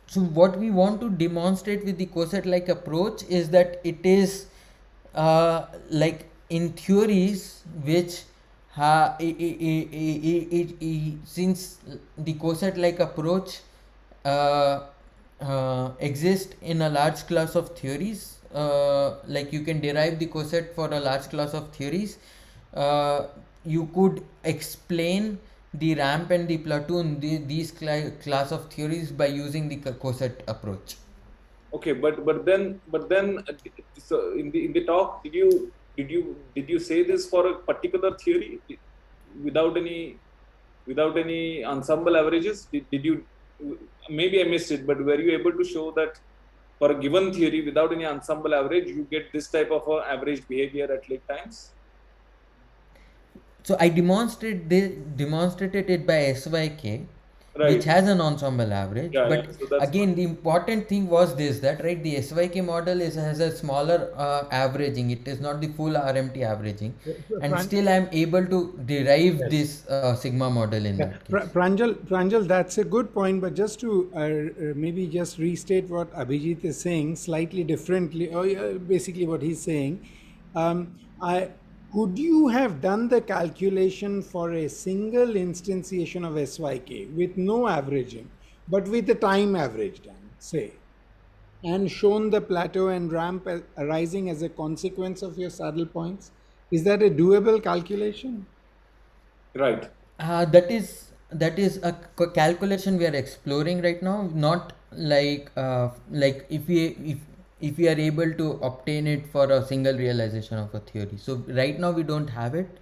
So what we want to demonstrate with the coset like approach is that it is like in theories which since the coset like approach uh, exist in a large class of theories, like you can derive the coset for a large class of theories, you could explain the ramp and the plateau in these class of theories by using the coset approach. Okay, but then so in the talk, did you say this for a particular theory without any ensemble averages? Did you, maybe I missed it, but were you able to show that for a given theory without any ensemble average you get this type of average behavior at late times? So I demonstrated it by SYK, which Right. has an ensemble average. Yeah. But So that's again, the important thing was this, that right, the SYK model has a smaller averaging. It is not the full RMT averaging, and still I'm able to derive Yes. this sigma model in Yeah, that case. Pranjal, that's a good point. But just to maybe just restate what Abhijit is saying slightly differently, or basically what he's saying, I could you have done the calculation for a single instantiation of SYK with no averaging, but with the time average done, say, and shown the plateau and ramp arising as a consequence of your saddle points? Is that a doable calculation? right. That is a calculation we are exploring right now. Not like if we are able to obtain it for a single realization of a theory. So right now we don't have it,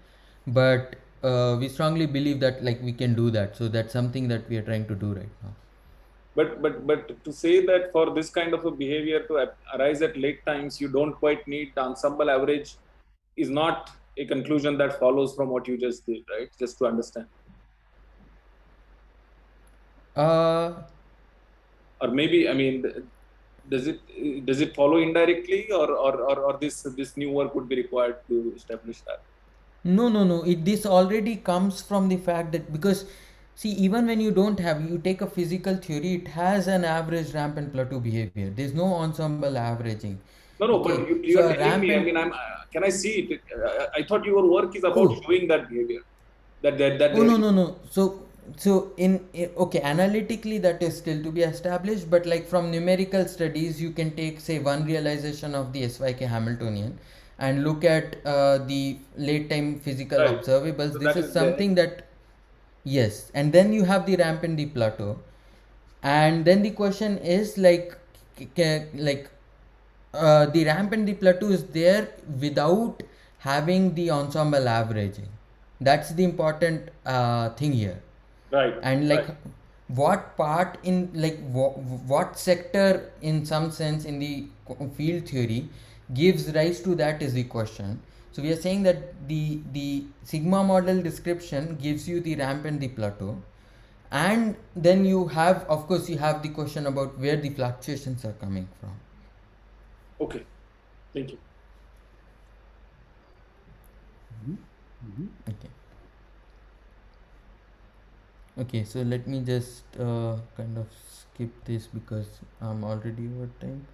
but we strongly believe that like we can do that. So that's something that we are trying to do right now. But to say that for this kind of a behavior to arise at late times you don't quite need the ensemble average is not a conclusion that follows from what you just did, right? Just to understand. Uh, Or maybe, I mean, does it follow indirectly, or this new work would be required to establish that? no. This already comes from the fact that because see, even when you take a physical theory, it has an average ramp and plateau behavior. There's no ensemble averaging. No, but Okay, you so are a telling ramp me. I and mean, can I see it? I thought your work is about oh showing that behavior. That oh there no is. no no. So okay, analytically that is still to be established, but like from numerical studies, you can take say one realization of the SYK Hamiltonian and look at the late time physical Right. observables. So This that is is there. something that yes, and then you have the ramp and the plateau, and then the question is like like the ramp and the plateau is there without having the ensemble averaging. That's the important thing here. Right. And like Right. what part in like what sector in some sense in the field theory gives rise to that is the question. So we are saying that the sigma model description gives you the ramp and the plateau, and then you have, of course, you have the question about where the fluctuations are coming from. Okay. Thank you. Okay. Okay, so let me just kind of skip this because I'm already over time.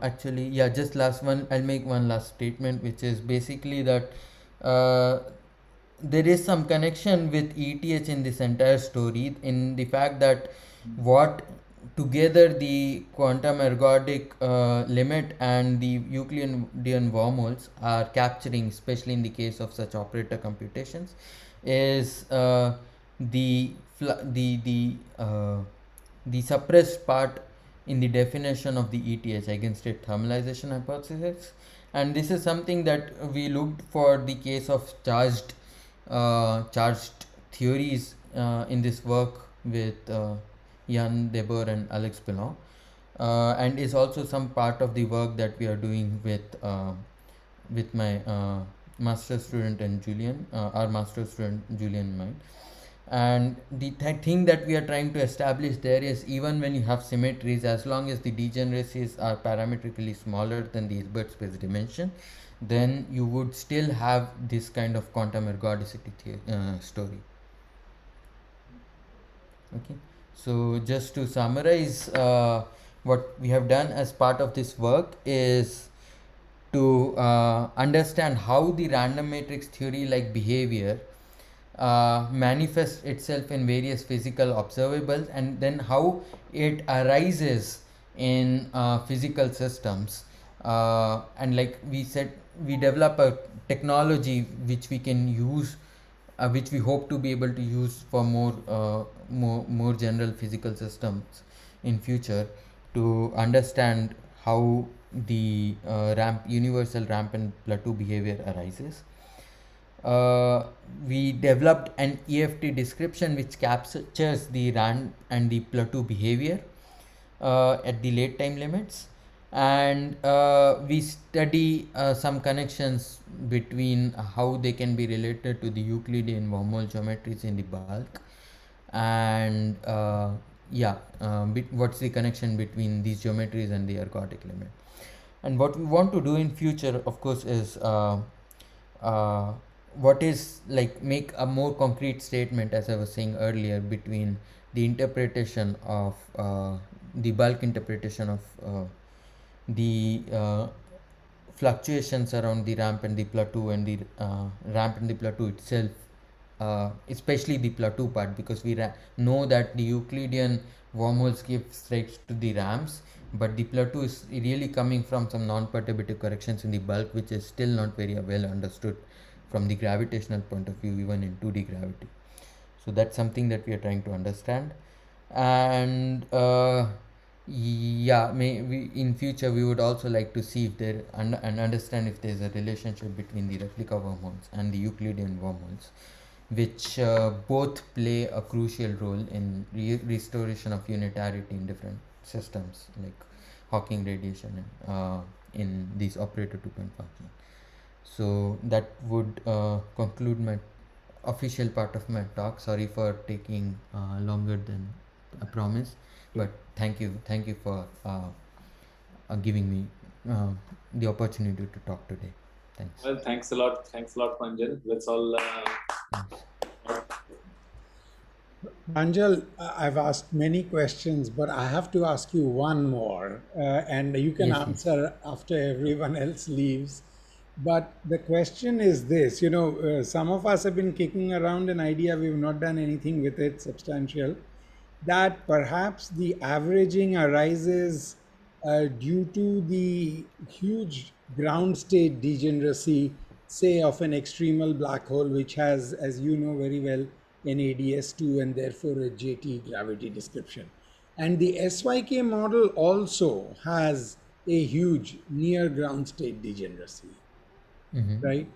Actually, yeah, just last one. I'll make one last statement, which is basically that uh, there is some connection with ETH in this entire story, in the fact that what together the quantum ergodic limit and the Euclidean wormholes are capturing, especially in the case of such operator computations, is the the suppressed part in the definition of the ETH, eigenstate thermalization hypothesis. And this is something that we looked for the case of charged theories in this work with Jan Debor and Alex Pilon, and is also some part of the work that we are doing with my master student and Julian, our master student Julian and mine. And the thing that we are trying to establish there is, even when you have symmetries, as long as the degeneracies are parametrically smaller than the Hilbert space dimension, then you would still have this kind of quantum ergodicity story. Okay, so just to summarize, what we have done as part of this work is to understand how the random matrix theory like behavior manifests itself in various physical observables, and then how it arises in physical systems. And like we said, we develop a technology which we can use, which we hope to be able to use for more general physical systems in future, to understand how the universal ramp and plateau behavior arises. We developed an EFT description which captures the ramp and the plateau behavior at the late time limits, and we study some connections between how they can be related to the Euclidean wormhole geometries in the bulk, and what's the connection between these geometries and the ergodic limit. And what we want to do in future, of course, is uh, what is like make a more concrete statement, as I was saying earlier, between the interpretation of the bulk interpretation of the fluctuations around the ramp and the plateau, and the ramp and the plateau itself, especially the plateau part, because we know that the Euclidean wormholes give rise to the ramps, but the plateau is really coming from some non-perturbative corrections in the bulk, which is still not very well understood from the gravitational point of view, even in 2D gravity. So that's something that we are trying to understand. And in future we would also like to see if there and understand if there's a relationship between the replica wormholes and the Euclidean wormholes, which both play a crucial role in restoration of unitarity in different systems like Hawking radiation and in these operator 2-point functions. So that would conclude my official part of my talk. Sorry for taking longer than I promised, but thank you for giving me the opportunity to talk today. Thanks. Well, thanks a lot, Pranjal. That's all. Pranjal, I've asked many questions, but I have to ask you one more, and you can Yes, answer after everyone else leaves. But the question is this, some of us have been kicking around an idea, we've not done anything with it substantial, that perhaps the averaging arises due to the huge ground state degeneracy, say, of an extremal black hole, which has, as you know very well, an ADS2 and therefore a JT gravity description. And the SYK model also has a huge near ground state degeneracy, right?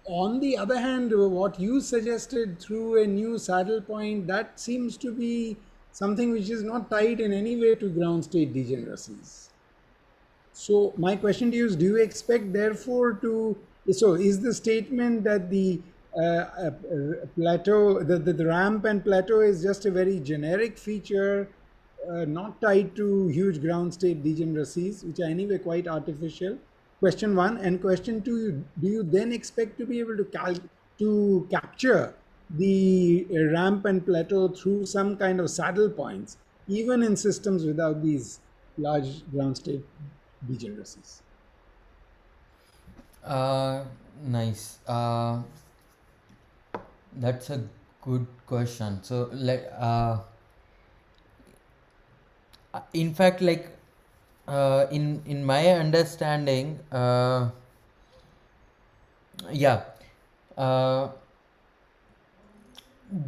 On the other hand, what you suggested through a new saddle point, that seems to be something which is not tied in any way to ground state degeneracies. So my question to you is, do you expect therefore so is the statement that the plateau, the ramp and plateau is just a very generic feature, not tied to huge ground state degeneracies, which are anyway quite artificial? Question one. And question two, do you then expect to be able to capture the ramp and plateau through some kind of saddle points, even in systems without these large ground state degeneracies? Nice. That's a good question. So, in fact, in my understanding,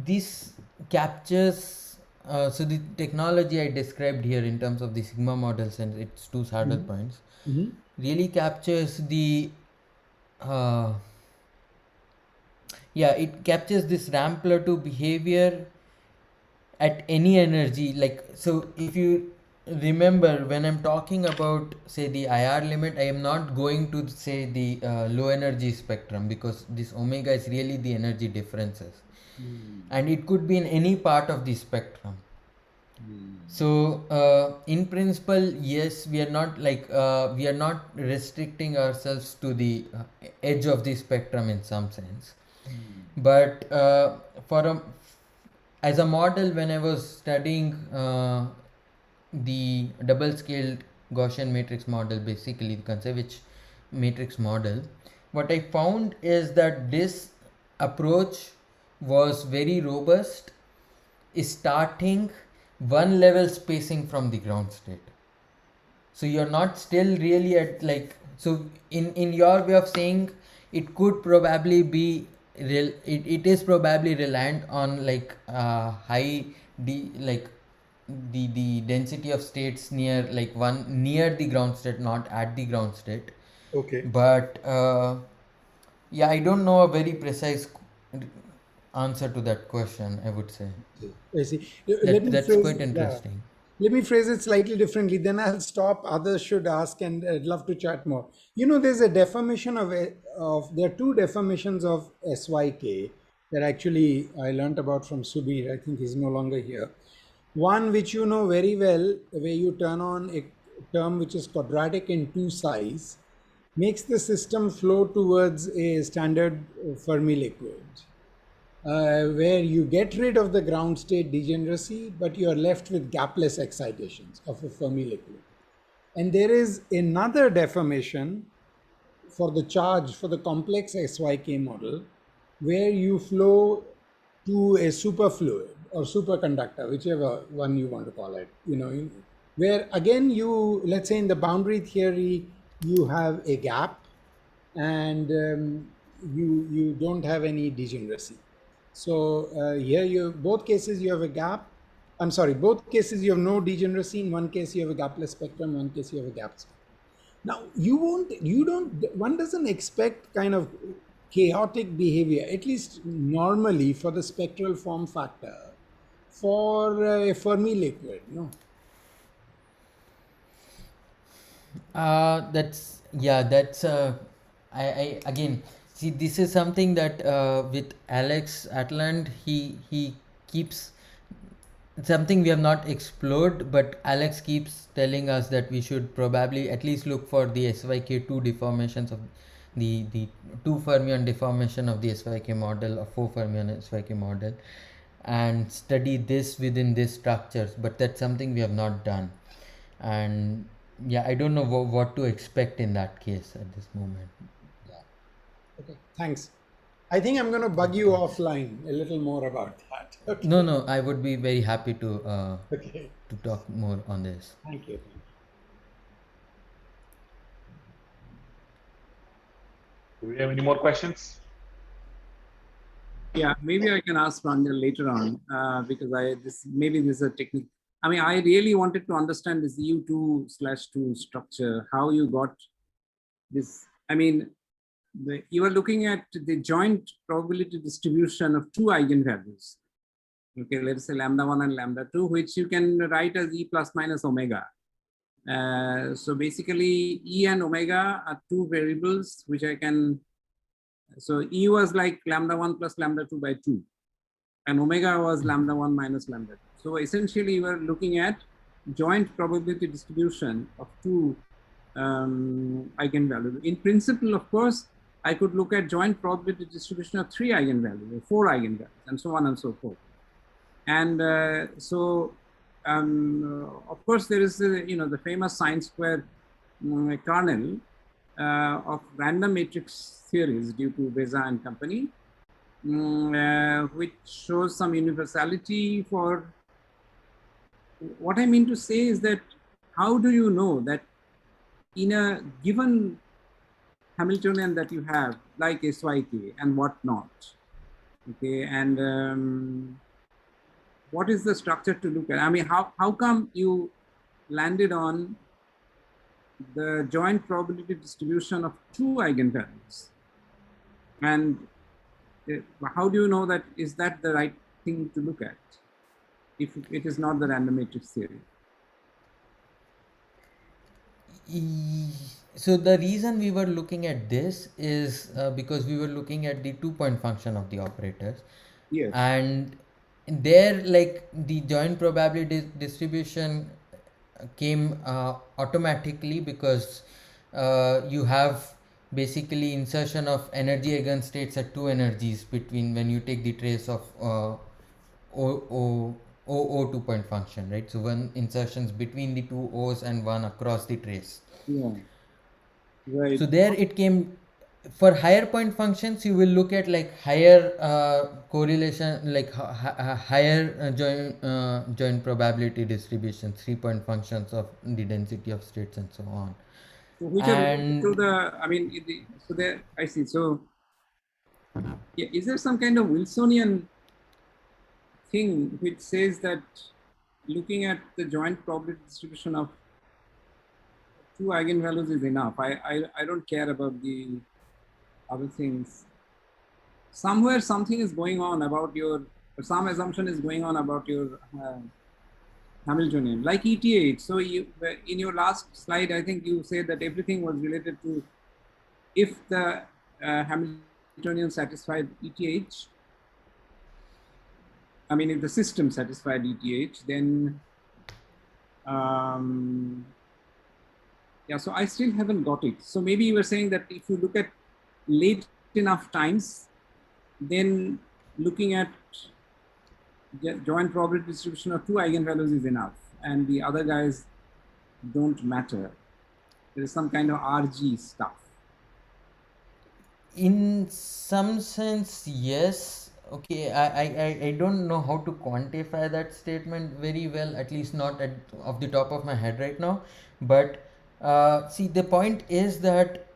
this captures. So the technology I described here in terms of the sigma models and its two saddle points really captures the it captures this ramp plateau behavior at any energy. Like, so if you remember, when I'm talking about, say, the IR limit, I am not going to say the low energy spectrum, because this omega is really the energy differences, and it could be in any part of the spectrum. So in principle, yes, we are not we are not restricting ourselves to the edge of the spectrum in some sense. But for a as a model, when I was studying the double scaled Gaussian matrix model, basically the conservation matrix model, what I found is that this approach was very robust, starting one level spacing from the ground state. So you're not still really at so in your way of saying, it could probably be it is probably reliant on high the density of states near one near the ground state, not at the ground state. Okay. But yeah, I don't know a very precise answer to that question, I would say. I see. Let me That's phrase, quite yeah. interesting. Let me phrase it slightly differently. Then I'll stop. Others should ask, and I'd love to chat more. There's a deformation of there are two deformations of SYK that actually I learnt about from Subir. I think he's no longer here. One which you know very well, where you turn on a term which is quadratic in two size, makes the system flow towards a standard Fermi liquid, where you get rid of the ground state degeneracy, but you are left with gapless excitations of a Fermi liquid. And there is another deformation for the charge for the complex SYK model, where you flow to a superfluid or superconductor, whichever one you want to call it, where again let's say in the boundary theory, you have a gap, and you don't have any degeneracy. So here both cases you have a gap. I'm sorry, both cases you have no degeneracy. In one case you have a gapless spectrum, one case you have a gap spectrum. Now one doesn't expect kind of chaotic behavior, at least normally, for the spectral form factor for a Fermi liquid, no? That's yeah. That's I again see. This is something that with Alex Atland, he keeps something we have not explored, but Alex keeps telling us that we should probably at least look for the SYK2 deformations of the 2 fermion deformation of the SYK model, or 4 fermion SYK model, and study this within these structures. But that's something we have not done, and yeah, I don't know what to expect in that case at this moment. Okay, thanks. I think I'm going to bug you offline a little more about that. Okay. No, I would be very happy to Okay. to talk more on this. Thank you. Do we have any more questions? Yeah, maybe I can ask Pranjal later on because maybe this is a technique. I mean, I really wanted to understand this U2/2 structure, how you got this. I mean, you are looking at the joint probability distribution of two eigenvalues. Okay, let's say lambda1 and lambda2, which you can write as E plus minus omega. So basically, E and omega are two variables which I can. So E was like lambda1 plus lambda2 by 2, and omega was lambda1 minus lambda2. So essentially, we are looking at joint probability distribution of two eigenvalues. In principle, of course, I could look at joint probability distribution of 3 eigenvalues, or 4 eigenvalues, and so on and so forth. And of course, there is the famous sine square kernel of random matrix theories due to Beza and company, which shows some universality for. What I mean to say is that how do you know that in a given Hamiltonian that you have, like SYK and whatnot, okay, and what is the structure to look at? I mean, how come you landed on the joint probability distribution of 2 eigenvalues? And how do you know that is that the right thing to look at if it is not the random matrix theory? So the reason we were looking at this is because we were looking at the 2-point function of the operators. Yes. And there, like the joint probability distribution came automatically, because you have basically insertion of energy eigenstates at two energies between when you take the trace of o 2-point function, right? So one insertions between the two O's and one across the trace. Yeah. Right. So there it came. For higher point functions, you will look at like higher correlation, like higher joint probability distribution, 3-point functions of the density of states and so on. So which are related to And the, I mean, so there, I see. So yeah, is there some kind of Wilsonian thing which says that looking at the joint probability distribution of two eigenvalues is enough? I don't care about the other things. Somewhere something is going on about your, some assumption is going on about your Hamiltonian, like ETH. So you, in your last slide, I think you said that everything was related to if the Hamiltonian satisfied ETH. I mean, if the system satisfied ETH, then yeah. So I still haven't got it. So maybe you were saying that if you look at late enough times, then looking at joint probability distribution of two eigenvalues is enough, and the other guys don't matter. There is some kind of RG stuff. in some sense, yes. Okay, I don't know how to quantify that statement very well, at least not at off the top of my head right now. But see, the point is that,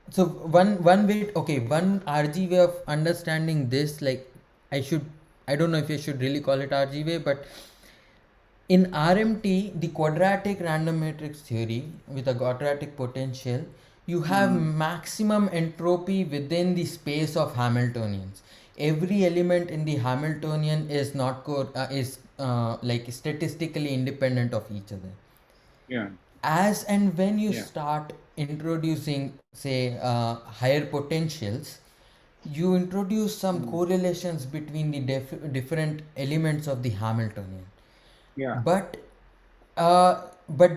so one way, okay, one RG way of understanding this, like I don't know if I should really call it RG way, but in RMT, the quadratic random matrix theory with a quadratic potential, you have maximum entropy within the space of Hamiltonians. Every element in the Hamiltonian is not like statistically independent of each other. Yeah. As and when you Yeah. start introducing, say, higher potentials, you introduce some correlations between the different elements of the Hamiltonian. Yeah. But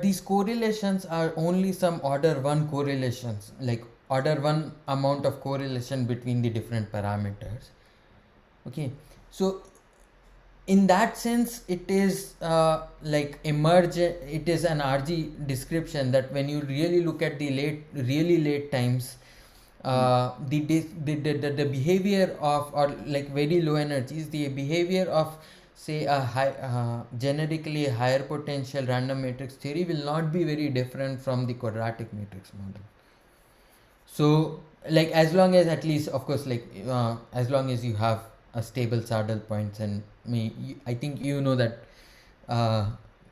these correlations are only some order 1 correlations, like order 1 amount of correlation between the different parameters. Okay, so in that sense, it is like it is an RG description, that when you really look at the really late times, the behavior of, or like very low energies, the behavior of, say, a generically higher potential random matrix theory will not be very different from the quadratic matrix model. So, like, as long as, at least, of course, like as long as you have a stable saddle points, and I think you know that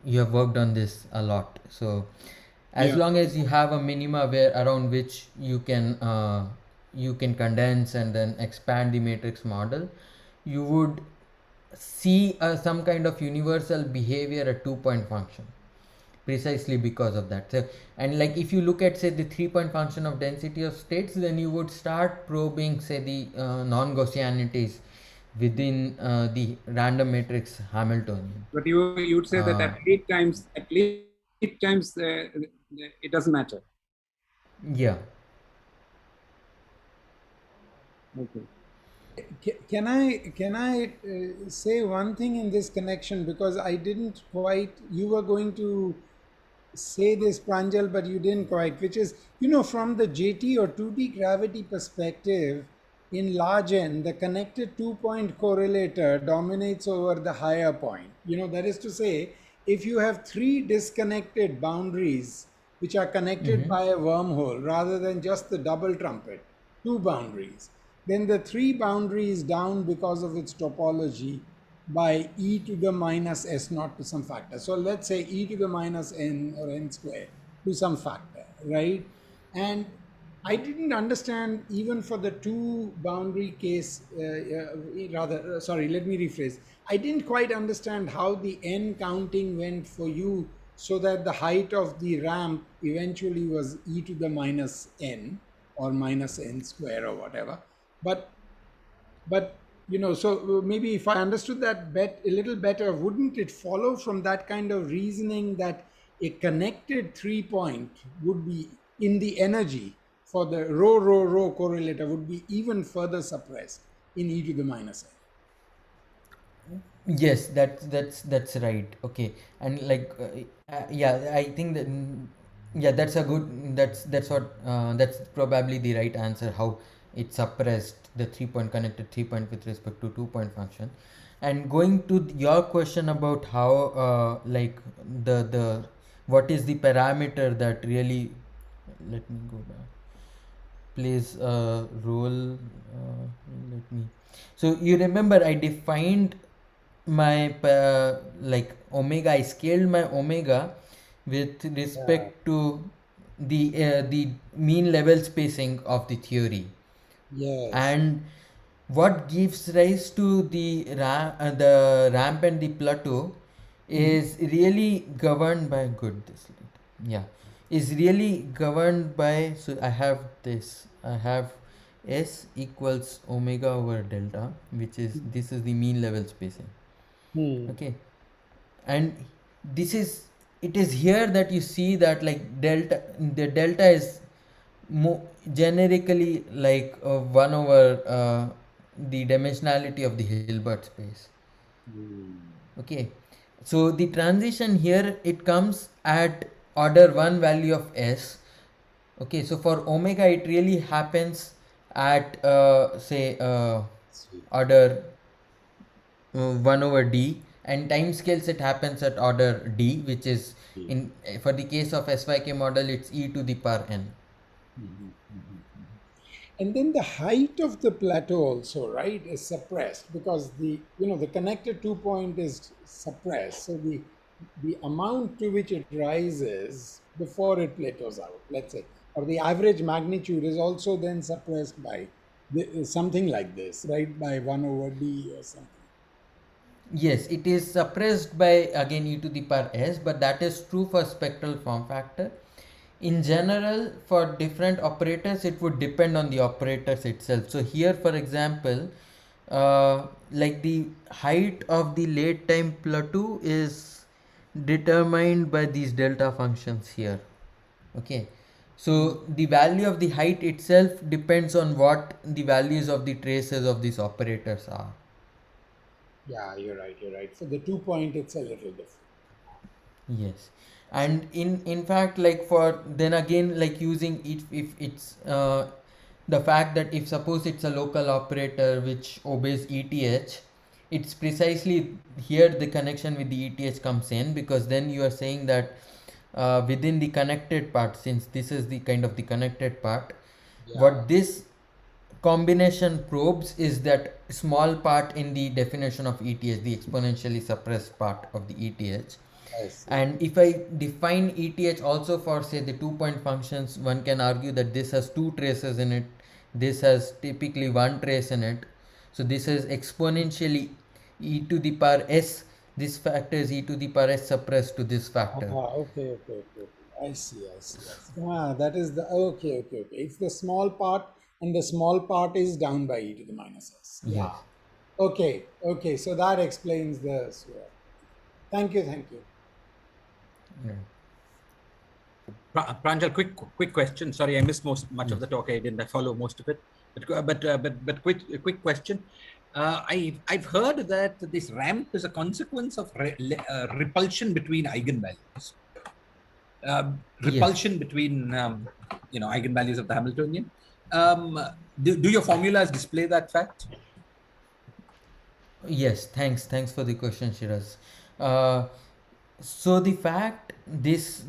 you have worked on this a lot. So as long as you have a minima where around which you can condense and then expand the matrix model, you would see some kind of universal behavior at 2-point function, precisely because of that. So, and like if you look at, say, the 3-point function of density of states, then you would start probing, say, the non-Gaussianities within the random matrix Hamiltonian. But you would say that at late times it doesn't matter. Yeah. Okay. Can I say one thing in this connection, because I didn't quite, you were going to say this, Pranjal, but you didn't quite, which is, from the JT or 2D gravity perspective, in large N, the connected 2-point correlator dominates over the higher point. That is to say, if you have 3 disconnected boundaries which are connected by a wormhole rather than just the double trumpet, 2 boundaries, then the 3 boundaries down because of its topology by e to the minus s naught to some factor. So let's say e to the minus n or n square to some factor, right? And I didn't understand, even for the 2 boundary case, sorry, let me rephrase. I didn't quite understand how the n counting went for you, so that the height of the ramp eventually was e to the minus n or minus n square or whatever. But So maybe if I understood that a little better, wouldn't it follow from that kind of reasoning that a connected 3 point would be in the energy for the rho correlator would be even further suppressed in e to the minus n? Yes, that's right. Okay, and like yeah, I think that yeah, that's a good that's what that's probably the right answer. How it suppressed the 3 point connected 3 point with respect to 2 point function, and going to your question about how like the what is the parameter that really, let me go back, plays a role. Let me. So you remember I defined my like omega. I scaled my omega with respect to the mean level spacing of the theory, Yes. and what gives rise to the ramp and the plateau is really governed by good this late. Yeah, is really governed by, so I have this, I have s equals omega over delta, which is, this is the mean level spacing. Hmm. Okay, and this is, it is here that you see that like the delta is generically like 1 over the dimensionality of the Hilbert space. Okay, so the transition here, it comes at order 1 value of s. Okay, so for omega it really happens at say order 1 over d, and time scales it happens at order d, which is in for the case of SYK model it's e to the power n. And then the height of the plateau also, right, is suppressed because the connected 2 point is suppressed. So the amount to which it rises before it plateaus out, let's say, or the average magnitude is also then suppressed by something like this, right, by 1 over d or something. Yes, it is suppressed by again e to the power s, but that is true for spectral form factor. In general, for different operators, it would depend on the operators itself. So here, for example, like the height of the late time plateau is determined by these delta functions here. Okay, so the value of the height itself depends on what the values of the traces of these operators are. Yeah, you're right. You're right. For the 2 point, it's a little different. Yes, and in fact, like for then again, like using it, if it's the fact that if suppose it's a local operator which obeys ETH, it's precisely here the connection with the ETH comes in, because then you are saying that within the connected part, since this is the kind of the connected part, Yeah, what this combination probes is that small part in the definition of ETH, the exponentially suppressed part of the ETH. I see. And if I define ETH also for say the 2 point functions, one can argue that this has two traces in it, this has typically one trace in it. So this is exponentially e to the power s, this factor is e to the power s suppressed to this factor. Okay. I see. That is the okay. It's the small part, and the small part is down by e to the minus s. Yeah. Yes. Okay. So that explains the. Thank you. Yeah. Pranjal, quick question. Sorry, I missed much of the talk. I didn't follow most of it. But quick question. I've heard that this ramp is a consequence of repulsion between eigenvalues. Yes. Repulsion between eigenvalues of the Hamiltonian. Do your formulas display that fact? Yes, thanks for the question, Shiraz. Uh, so the fact, this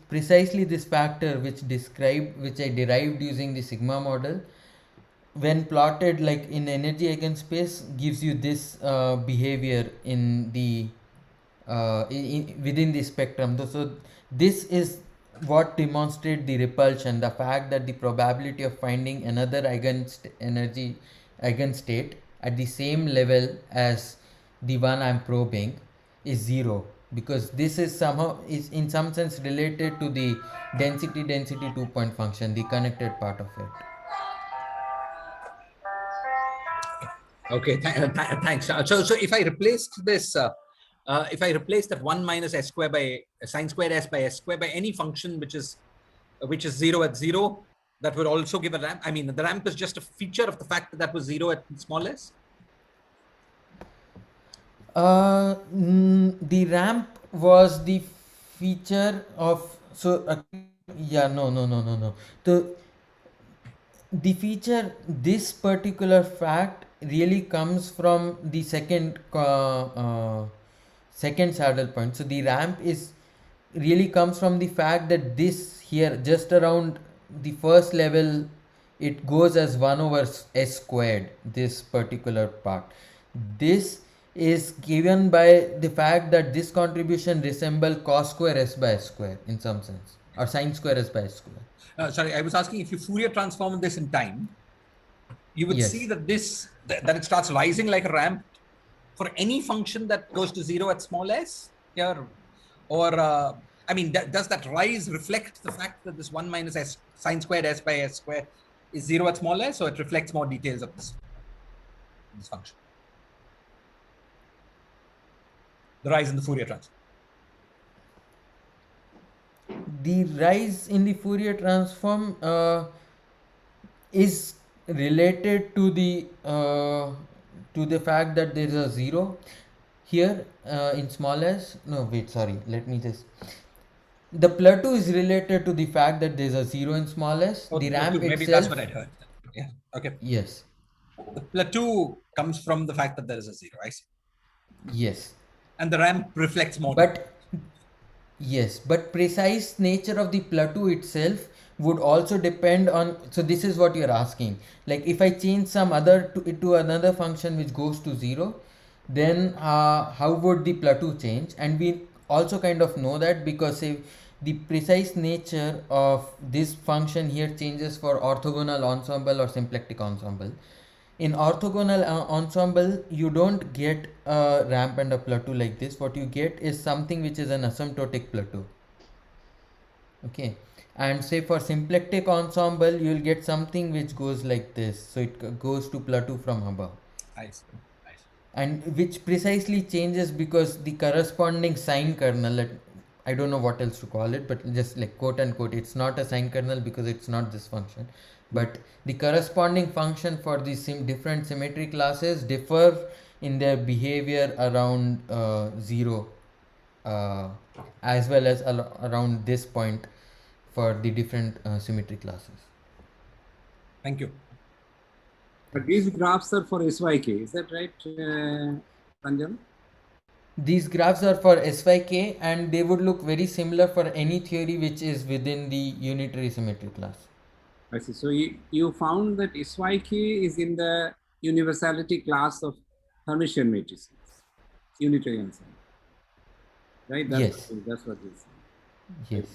precisely this factor which I derived using the sigma model, when plotted like in energy eigenspace, gives you this behavior in the within the spectrum. So this is what demonstrate the repulsion, the fact that the probability of finding another energy eigenstate at the same level as the one I'm probing is zero, because this is somehow is in some sense related to the density 2 point function, the connected part of it. Okay, thanks. So if I replaced this, if I replace that 1 minus s square by sine square s by s square by any function which is 0 at 0, that would also give a ramp. I mean, the ramp is just a feature of the fact that that was 0 at small s. The ramp was the feature of, so yeah, no. The feature, this particular fact really comes from the second saddle point. So the ramp is really comes from the fact that this here just around the first level, it goes as 1 over s squared, this particular part. This is given by the fact that this contribution resemble cos square s by s square in some sense, or sine square s by s square. Sorry, I was asking, if you Fourier transform this in time, you would Yes. see that that it starts rising like a ramp for any function that goes to 0 at small s here, or I mean, does that rise reflect the fact that this 1 minus s sine squared s by s square is 0 at small s, or it reflects more details of this function? The rise in the Fourier transform. The rise in the Fourier transform is related to the fact that there is a zero here in small s. No, wait, sorry. Let me just. The plateau is related to the fact that there is a zero in small s. Oh, the the ramp plateau, maybe itself. that's what I'd heard. Yeah. Okay. Yes. The plateau comes from the fact that there is a zero. I see. Yes. And the ramp reflects more. But yes, but precise nature of the plateau itself would also depend on, so this is what you're asking, like if I change some other to another function which goes to zero, then how would the plateau change? And we also kind of know that because if the precise nature of this function here changes for orthogonal ensemble or symplectic ensemble. In orthogonal ensemble, you don't get a ramp and a plateau like this. What you get is something which is an asymptotic plateau. Okay, and say for symplectic ensemble, you will get something which goes like this. So it goes to plateau from above. I see. And which precisely changes because the corresponding sine kernel, I don't know what else to call it, but just like quote unquote, it's not a sine kernel because it's not this function. But the corresponding function for the different symmetry classes differ in their behavior around 0 as well as around this point for the different symmetry classes. Thank you. But these graphs are for SYK, is that right, Pranjal? These graphs are for SYK and they would look very similar for any theory which is within the unitary symmetry class. I see. So you found that SYK is in the universality class of Hermitian matrices, unitary ensemble. Right? Yes. That's what you're saying. Yes.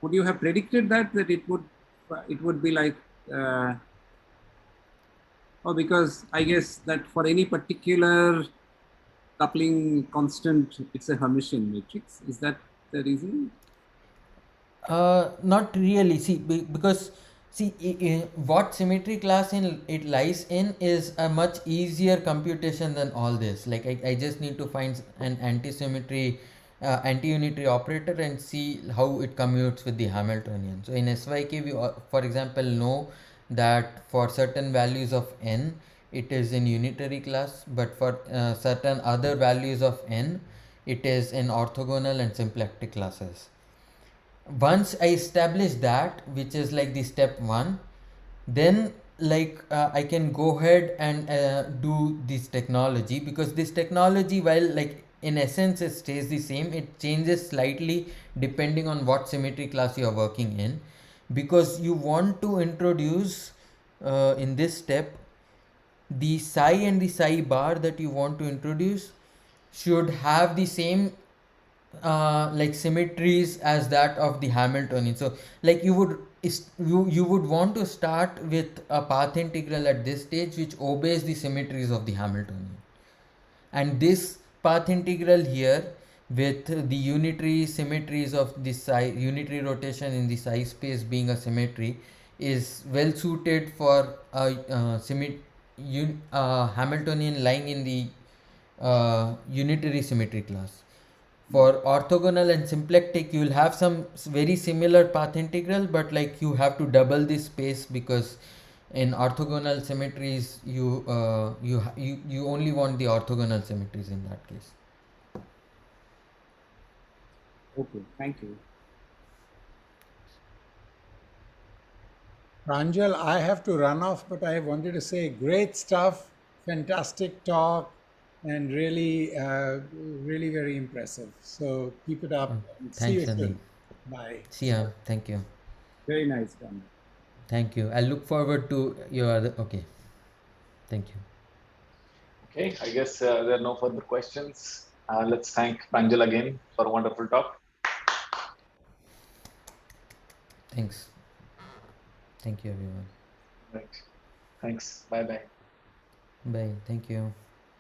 Would you have predicted that it would be like because I guess that for any particular coupling constant, it's a Hermitian matrix. Is that the reason? Not really. See, because see, what symmetry class it lies in is a much easier computation than all this. Like I just need to find an anti-unitary operator and see how it commutes with the Hamiltonian. So in SYK, we, for example, know that for certain values of n, it is in unitary class, but for certain other values of n, it is in orthogonal and symplectic classes. Once I establish that, which is like the step 1, then like I can go ahead and do this technology, because this technology, while like in essence it stays the same, it changes slightly depending on what symmetry class you are working in, because you want to introduce in this step the psi and the psi bar that you want to introduce should have the same like symmetries as that of the Hamiltonian. So like you would want to start with a path integral at this stage which obeys the symmetries of the Hamiltonian, and this path integral here with the unitary symmetries of the unitary rotation in the psi space being a symmetry is well suited for a Hamiltonian lying in the unitary symmetry class. For orthogonal and symplectic, you will have some very similar path integral, but like you have to double this space, because in orthogonal symmetries you only want the orthogonal symmetries in that case. Okay, thank you. Pranjal, I have to run off, but I wanted to say great stuff, fantastic talk, and really, really very impressive. So keep it up. And see Thanks, you Sandeep. soon. Bye. See ya. Thank you. Very nice done. Thank you. I look forward to your other. Okay. Thank you. Okay, I guess there are no further questions. Let's thank Pranjal again for a wonderful talk. Thanks. Thank you, everyone. Right. Thanks. Bye bye. Bye. Thank you.